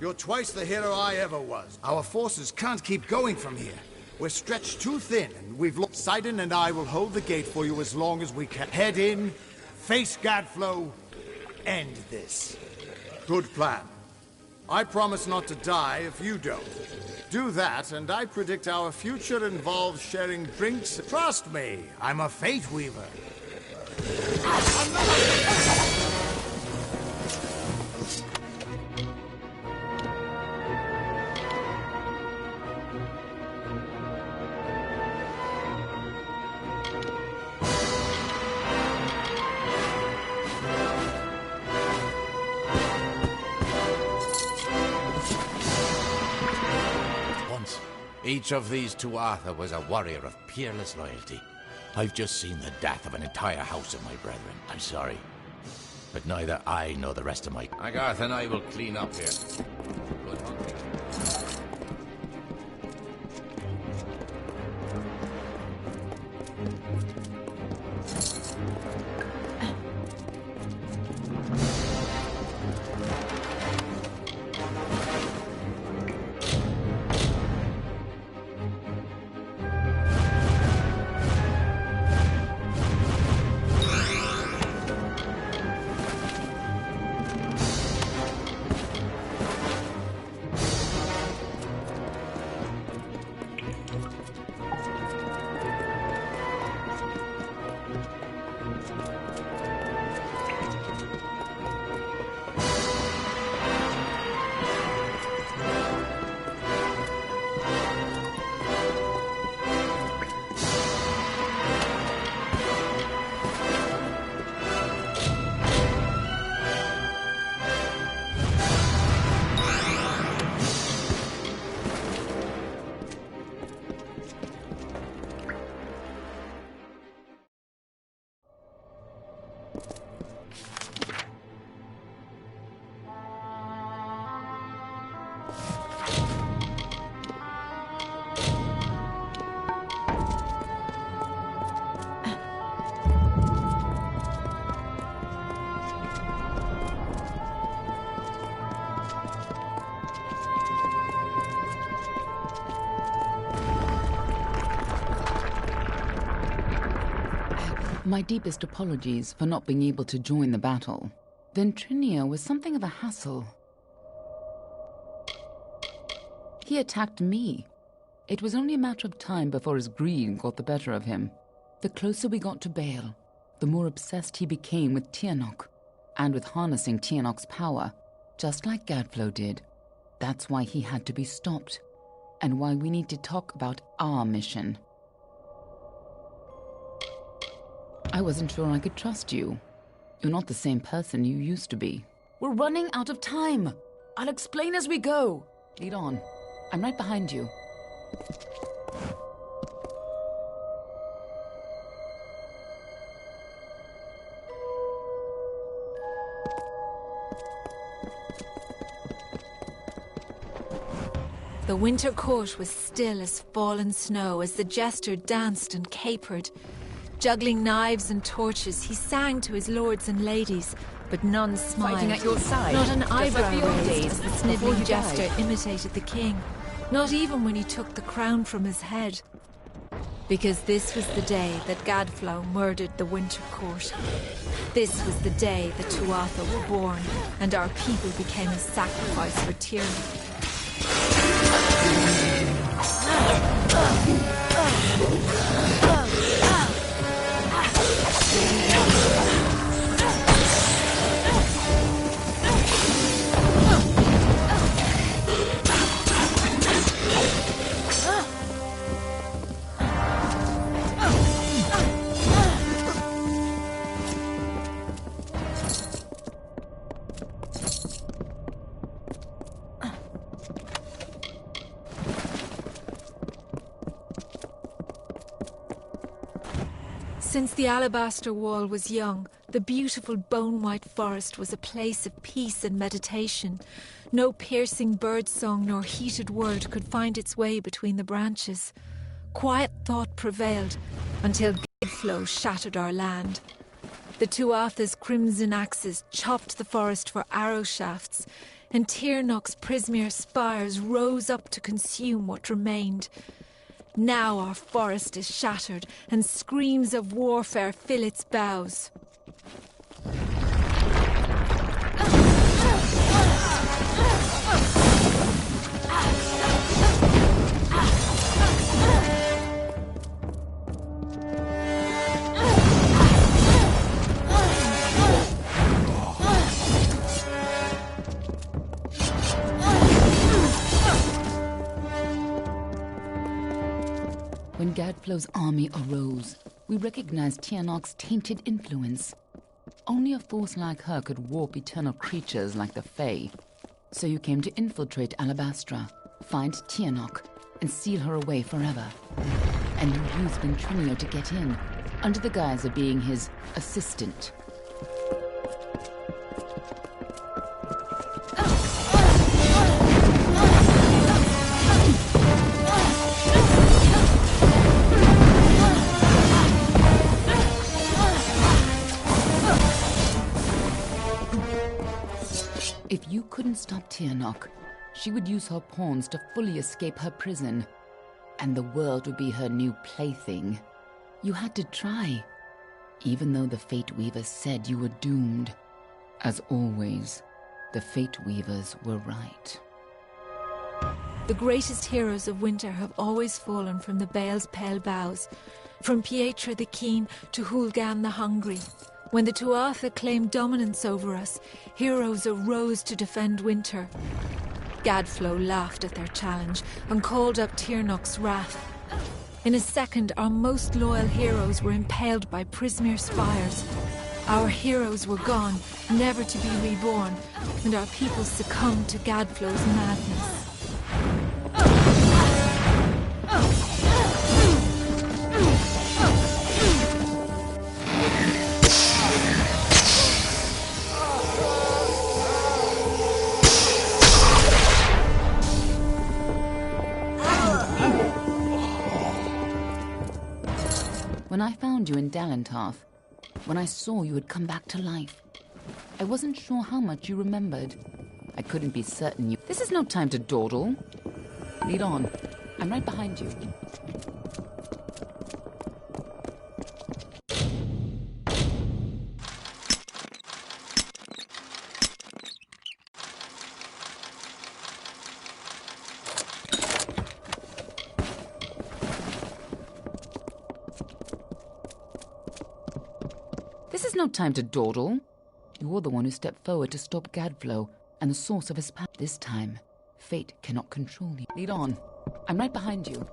You're twice the hero I ever was. Our forces can't keep going from here. We're stretched too thin, and we've lost. Sidon and I will hold the gate for you as long as we can. Head in, face Gadflow, end this. Good plan. I promise not to die if you don't. Do that, and I predict our future involves sharing drinks. Trust me, I'm a Fate Weaver. Each of these Tuatha was a warrior of peerless loyalty. I've just seen the death of an entire house of my brethren. I'm sorry. But neither I nor the rest of my... Agarth and I will clean up here. Good hunting. My deepest apologies for not being able to join the battle. Ventrinia was something of a hassle. He attacked me. It was only a matter of time before his greed got the better of him. The closer we got to Bale, the more obsessed he became with Tianok, and with harnessing Tianok's power, just like Gadflow did. That's why he had to be stopped, and why we need to talk about our mission. I wasn't sure I could trust you. You're not the same person you used to be. We're running out of time. I'll explain as we go. Lead on. I'm right behind you. The winter court was still as fallen snow as the jester danced and capered. Juggling knives and torches, he sang to his lords and ladies, but none smiled. Fighting at your side, Not an just eyebrow like the old raised days as the before sniveling you jester died. imitated the king. Not even when he took the crown from his head. Because this was the day that Gadflow murdered the winter court. This was the day the Tuatha were born, and our people became a sacrifice for tyranny. Since the alabaster wall was young, the beautiful bone-white forest was a place of peace and meditation. No piercing birdsong nor heated word could find its way between the branches. Quiet thought prevailed until Gadflow shattered our land. The Tuatha's crimson axes chopped the forest for arrow shafts, and Tirnock's Prismere spires rose up to consume what remained. Now our forest is shattered, and screams of warfare fill its boughs. When Gadflow's army arose, we recognized Tirnock's tainted influence. Only a force like her could warp eternal creatures like the Fae. So you came to infiltrate Alabastra, find Tirnock, and seal her away forever. And you used Ventrinio to get in, under the guise of being his assistant. If you couldn't stop Tirnock, she would use her pawns to fully escape her prison, and the world would be her new plaything. You had to try, even though the Fate Weavers said you were doomed. As always, the Fate Weavers were right. The greatest heroes of winter have always fallen from the Bale's pale boughs, from Pietra the Keen to Hulgan the Hungry. When the Tuatha claimed dominance over us, heroes arose to defend winter. Gadflow laughed at their challenge and called up Tirnock's wrath. In a second, our most loyal heroes were impaled by Prismere spires. Our heroes were gone, never to be reborn, and our people succumbed to Gadflow's madness. When I found you in Dalentarth, when I saw you had come back to life, I wasn't sure how much you remembered. I couldn't be certain you... This is no time to dawdle. Lead on. I'm right behind you. This is no time to dawdle. You're the one who stepped forward to stop Gadflow and the source of his power. This time, fate cannot control you. Lead on. I'm right behind you.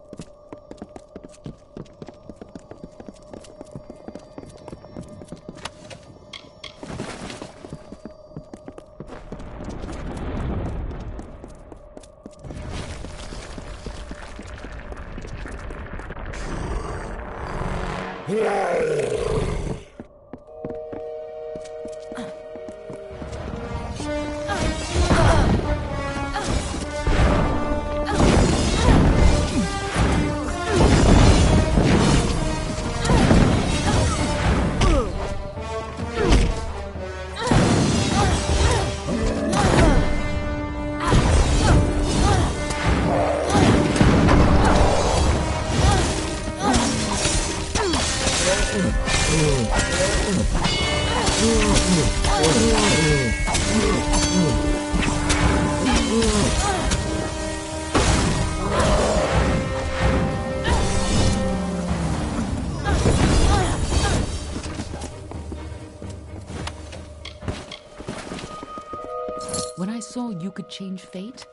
When I saw you could change fate,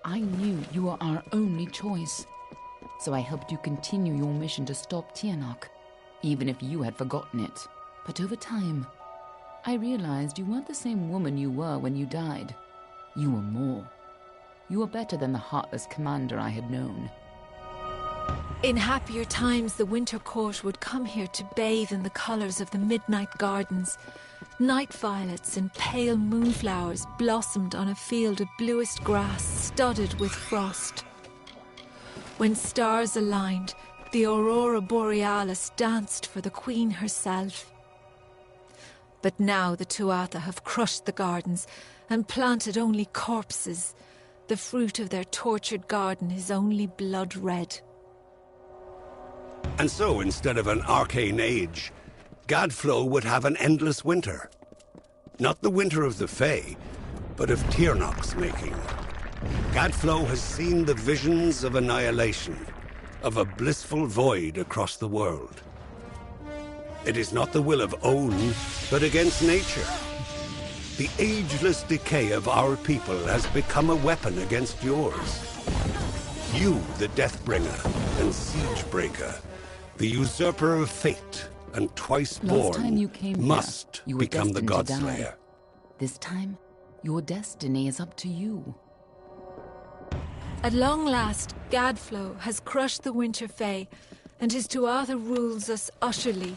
I knew you were our only choice. So I helped you continue your mission to stop Tirnock, even if you had forgotten it. But over time, I realized you weren't the same woman you were when you died. You were more. You were better than the heartless commander I had known. In happier times, the Winter Court would come here to bathe in the colours of the midnight gardens. Night violets and pale moonflowers blossomed on a field of bluest grass studded with frost. When stars aligned, the Aurora Borealis danced for the Queen herself. But now the Tuatha have crushed the gardens and planted only corpses. The fruit of their tortured garden is only blood red. And so, instead of an arcane age, Gadflow would have an endless winter. Not the winter of the Fae, but of Tirnoch's making. Gadflow has seen the visions of annihilation, of a blissful void across the world. It is not the will of Own, but against nature. The ageless decay of our people has become a weapon against yours. You, the Deathbringer and Siegebreaker, the usurper of fate and twice Last time born, you came must here, you were become the destined to Godslayer. die. This time, your destiny is up to you. At long last, Gadflow has crushed the Winter Fae, and his Tuatha rules us utterly.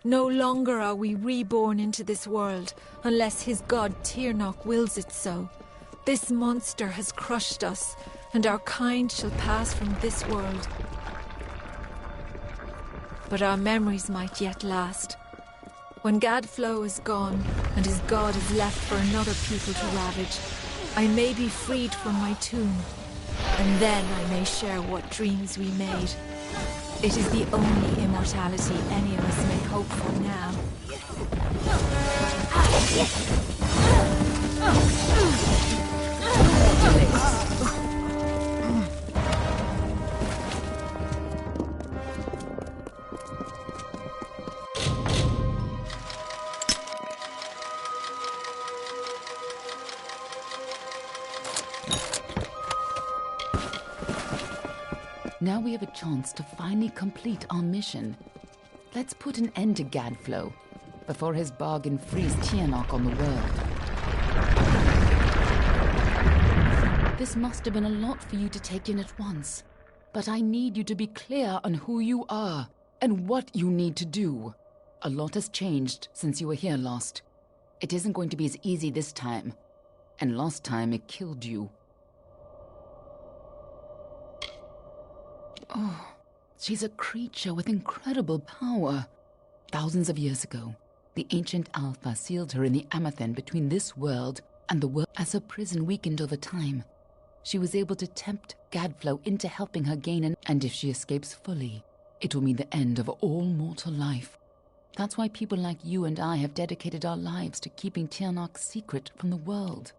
No longer are we reborn into this world, unless his god Tirnoch wills it so. This monster has crushed us, and our kind shall pass from this world. But our memories might yet last. When Gadflow is gone, and his god is left for another people to ravage, I may be freed from my tomb, and then I may share what dreams we made. It is the only immortality any of us may hope for now. Now we have a chance to finally complete our mission. Let's put an end to Gadflow before his bargain frees Tirnoch on the world. This must have been a lot for you to take in at once, but I need you to be clear on who you are and what you need to do. A lot has changed since you were here last. It isn't going to be as easy this time, and last time it killed you. Oh, she's a creature with incredible power. Thousands of years ago, the ancient Alpha sealed her in the Amathen between this world and the world. As her prison weakened over time, she was able to tempt Gadflow into helping her gain and if she escapes fully, it will mean the end of all mortal life. That's why people like you and I have dedicated our lives to keeping Tirnoch secret from the world.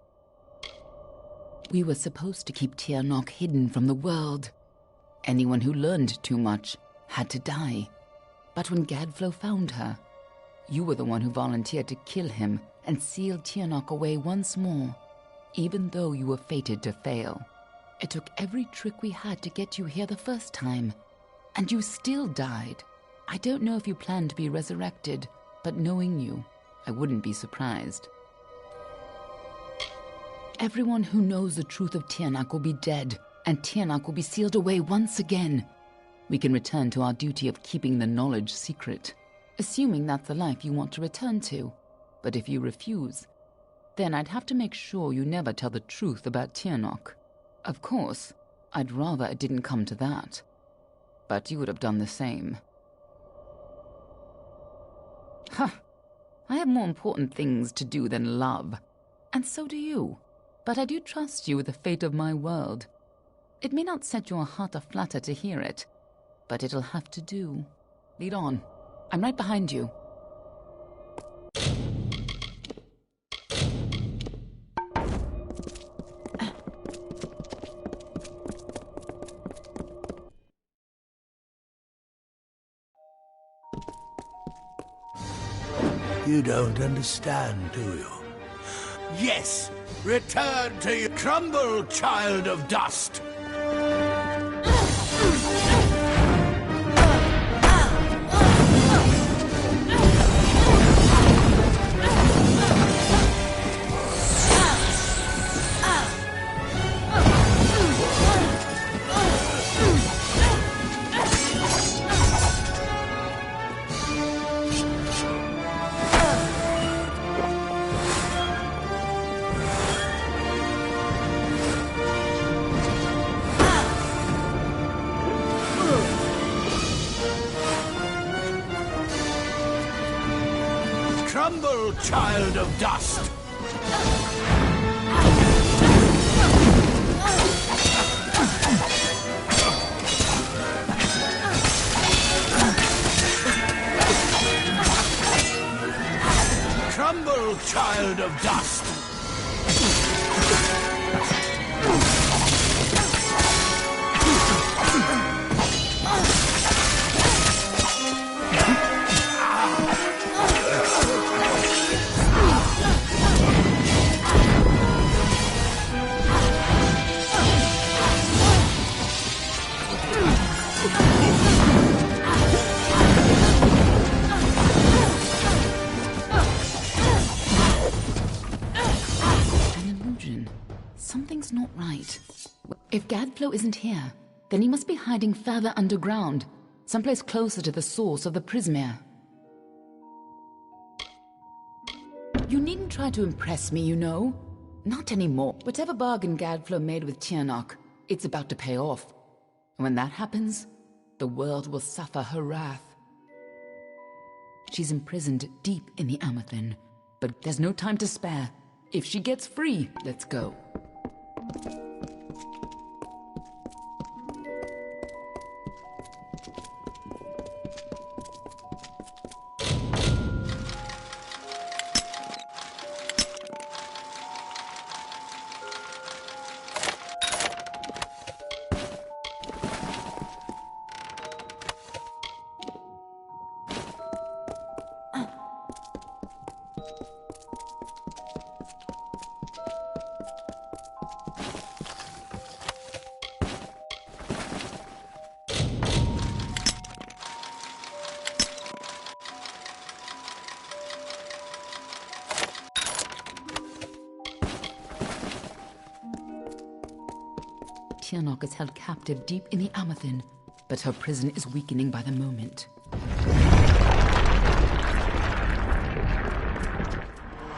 We were supposed to keep Tirnoch hidden from the world. Anyone who learned too much had to die. But when Gadflow found her, you were the one who volunteered to kill him and seal Tirnoch away once more, even though you were fated to fail. It took every trick we had to get you here the first time, and you still died. I don't know if you plan to be resurrected, but knowing you, I wouldn't be surprised. Everyone who knows the truth of Tirnoch will be dead, and Tirnoch will be sealed away once again. We can return to our duty of keeping the knowledge secret, assuming that's the life you want to return to. But if you refuse, then I'd have to make sure you never tell the truth about Tirnoch. Of course, I'd rather it didn't come to that. But you would have done the same. Ha! I have more important things to do than love. And so do you. But I do trust you with the fate of my world. It may not set your heart aflutter to hear it, but it'll have to do. Lead on. I'm right behind you. You don't understand, do you? Yes! Return to your crumble, child of dust! Crumble, child of dust! Crumble, child of dust! Something's not right. If Gadflow isn't here, then he must be hiding further underground, someplace closer to the source of the Prismere. You needn't try to impress me, you know. Not anymore. Whatever bargain Gadflow made with Tiernok, it's about to pay off. And when that happens, the world will suffer her wrath. She's imprisoned deep in the Amethyst, but there's no time to spare. If she gets free, let's go. Tiernok is held captive deep in the Amethyst, but her prison is weakening by the moment.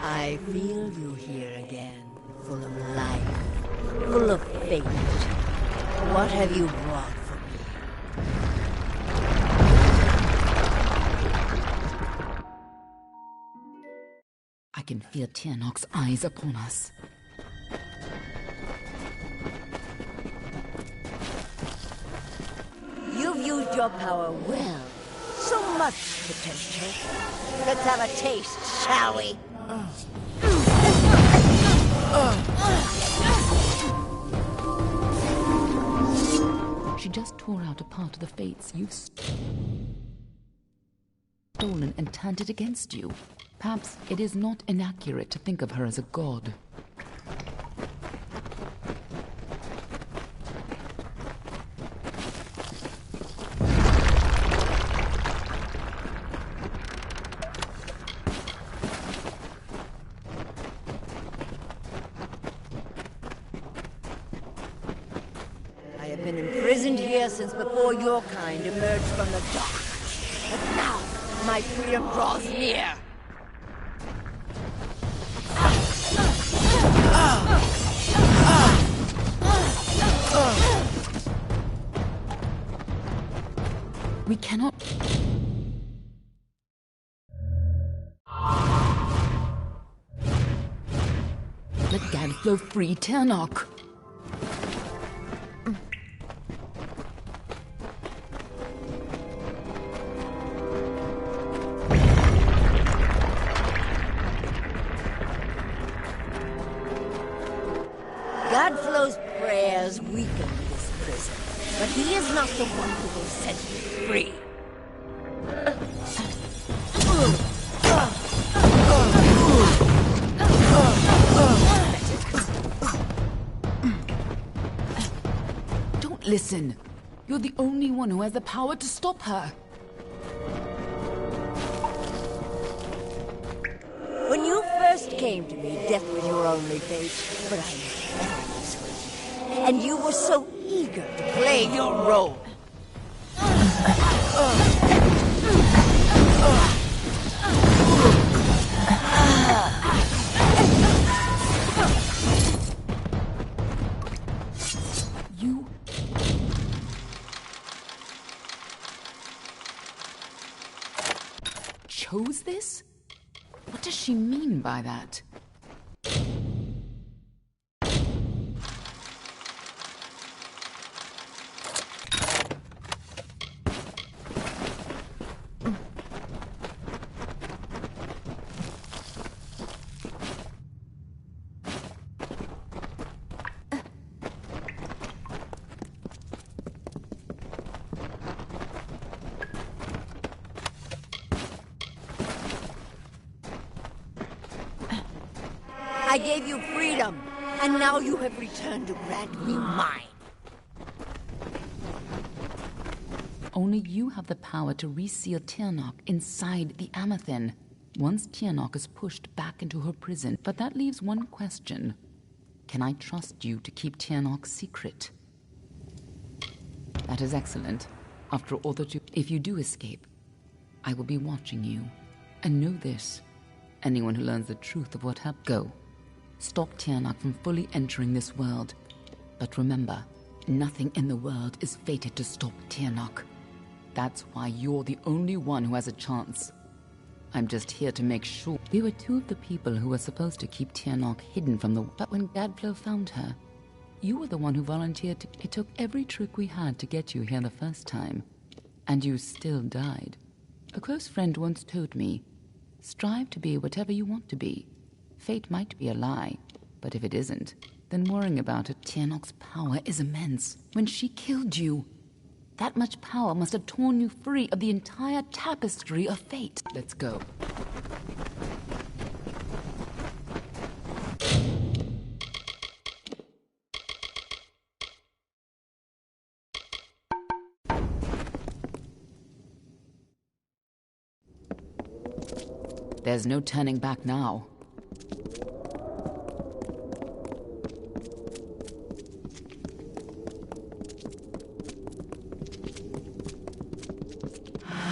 I feel you here again, full of life, full of fate. What have you brought for me? I can feel Tiernok's eyes upon us. You've used your power well. So much potential. Let's have a taste, shall we? She just tore out a part of the fates you've stolen and turned it against you. Perhaps it is not inaccurate to think of her as a god. I have been imprisoned here since before your kind emerged from the dark. But now, my freedom draws near. We cannot... Let Gadflow free Tiernok. Gadflow's prayers weaken this prison, but he is not the one who will set me free. Don't listen. You're the only one who has the power to stop her. When you first came to me, death was your only fate, but I never persuaded you. And you were so eager to play your role. You... chose this? What does she mean by that? I gave you freedom, and now you have returned to grant me mine. Only you have the power to reseal Tirnoch inside the Amathin. Once Tirnoch is pushed back into her prison, but that leaves one question. Can I trust you to keep Tirnoch's secret? That is excellent. After all that if you do escape, I will be watching you. And know this, anyone who learns the truth of what happened, go. Stop Tirnoch from fully entering this world. But remember, nothing in the world is fated to stop Tirnoch. That's why you're the only one who has a chance. I'm just here to make sure. We were two of the people who were supposed to keep Tirnoch hidden from the... But when Gadflow found her, you were the one who volunteered to... It took every trick we had to get you here the first time. And you still died. A close friend once told me, strive to be whatever you want to be. Fate might be a lie, but if it isn't, then worrying about it. Tirnoch's power is immense. When she killed you, that much power must have torn you free of the entire tapestry of fate. Let's go. There's no turning back now.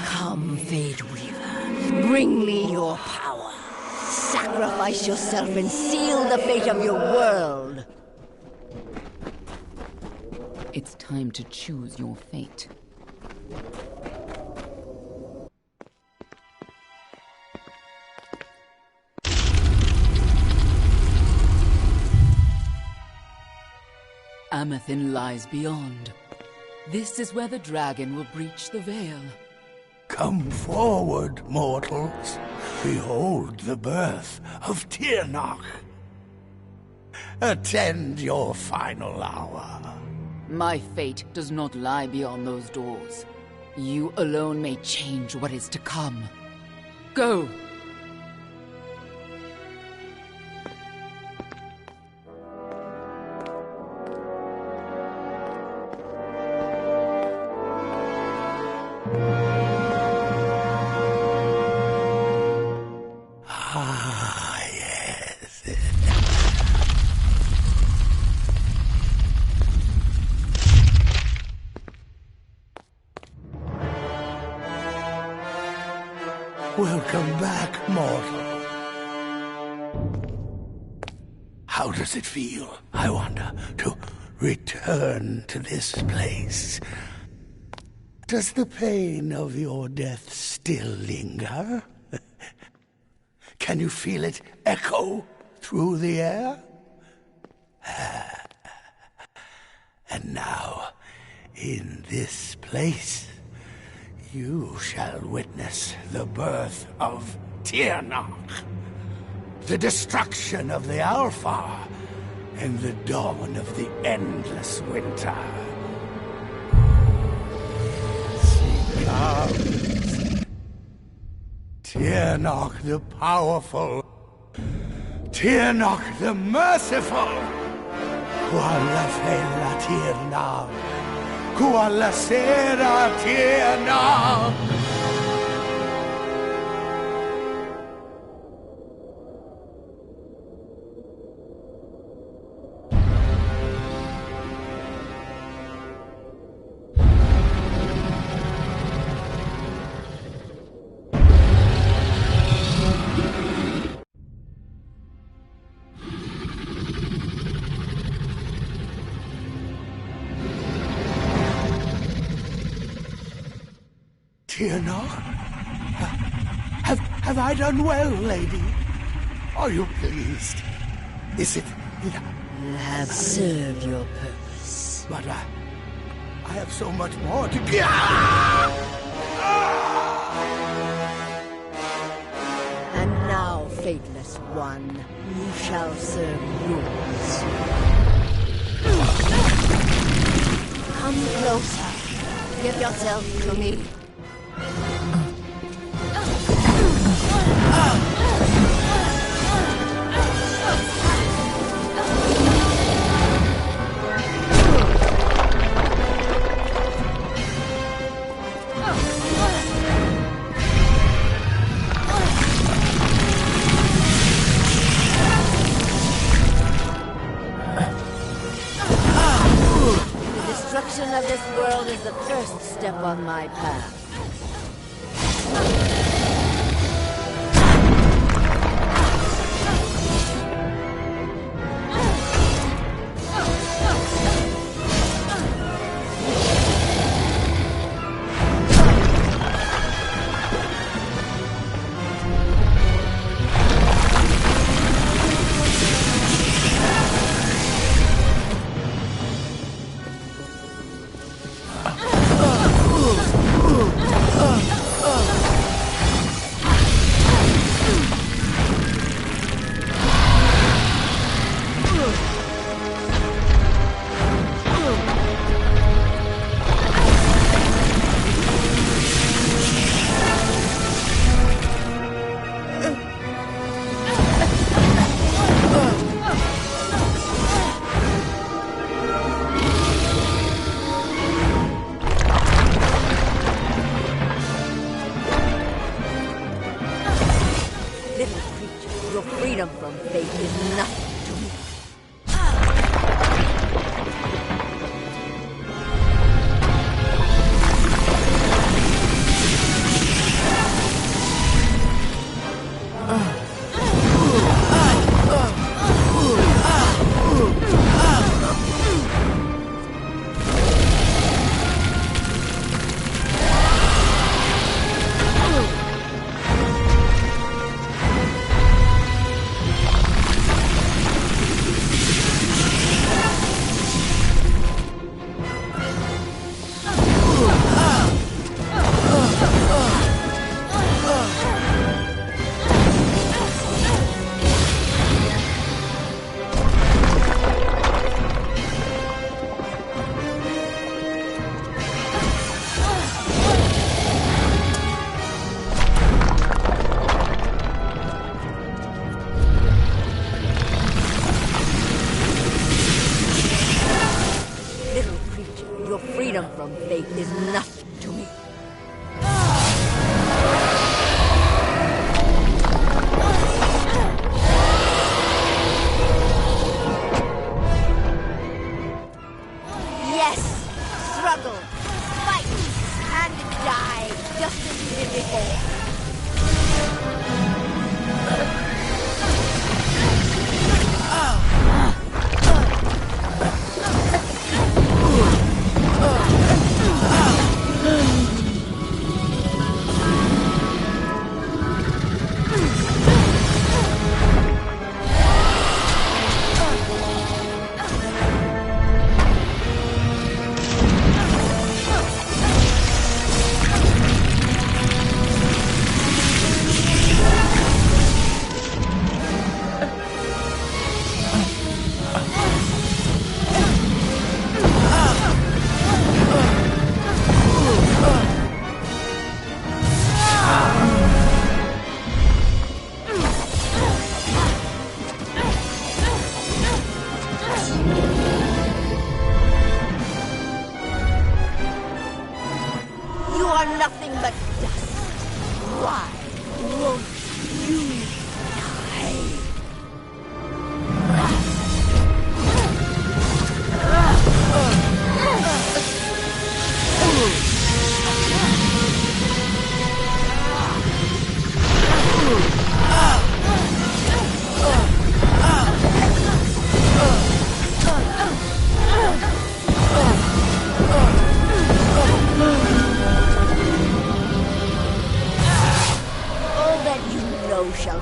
Come, Fate Weaver, bring me your power. Sacrifice yourself and seal the fate of your world. It's time to choose your fate. Amathin lies beyond. This is where the dragon will breach the veil. Come forward, mortals. Behold the birth of Tirnoch. Attend your final hour. My fate does not lie beyond those doors. You alone may change what is to come. Go! Welcome back, mortal. How does it feel, I wonder, to return to this place? Does the pain of your death still linger? Can you feel it echo through the air? And now, in this place, you shall witness the birth of Tirnoch, the destruction of the Alpha, and the dawn of the endless winter. She comes. Tirnoch the powerful, Tirnoch the merciful. Qualla fella Tirnoch, qualla sera Tirnoch. Tirnoch? Have I done well, lady? Are you pleased? Is it... You have served your purpose. But I have so much more to... And now, faithless one, you shall serve yours. Come closer. Give yourself to me. The destruction of this world is the first step on my path. Your freedom from fate is nothing to me.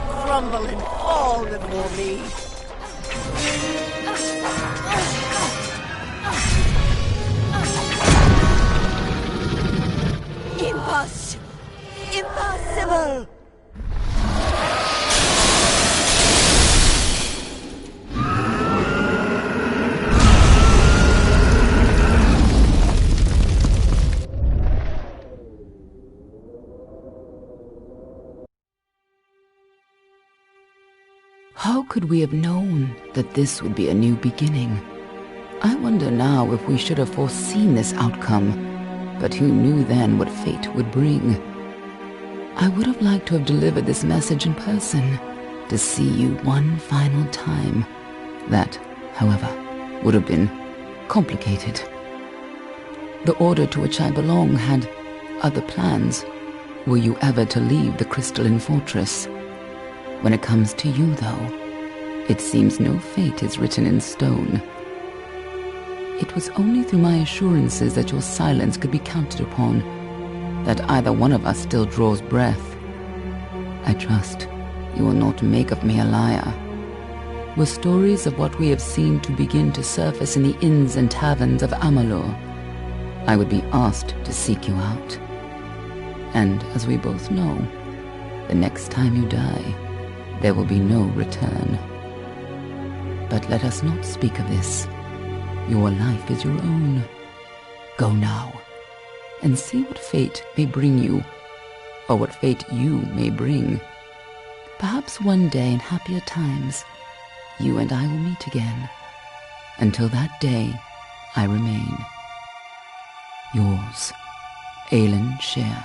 crumble and fall before me. Impossible! Impossible! How could we have known that this would be a new beginning? I wonder now if we should have foreseen this outcome, but who knew then what fate would bring? I would have liked to have delivered this message in person, to see you one final time. That, however, would have been complicated. The order to which I belong had other plans. Were you ever to leave the crystalline fortress? When it comes to you, though, it seems no fate is written in stone. It was only through my assurances that your silence could be counted upon that either one of us still draws breath. I trust you will not make of me a liar. Were stories of what we have seen to begin to surface in the inns and taverns of Amalur, I would be asked to seek you out. And as we both know, the next time you die, there will be no return. But let us not speak of this. Your life is your own. Go now, and see what fate may bring you, or what fate you may bring. Perhaps one day in happier times, you and I will meet again. Until that day, I remain. Yours, Aelin Shear.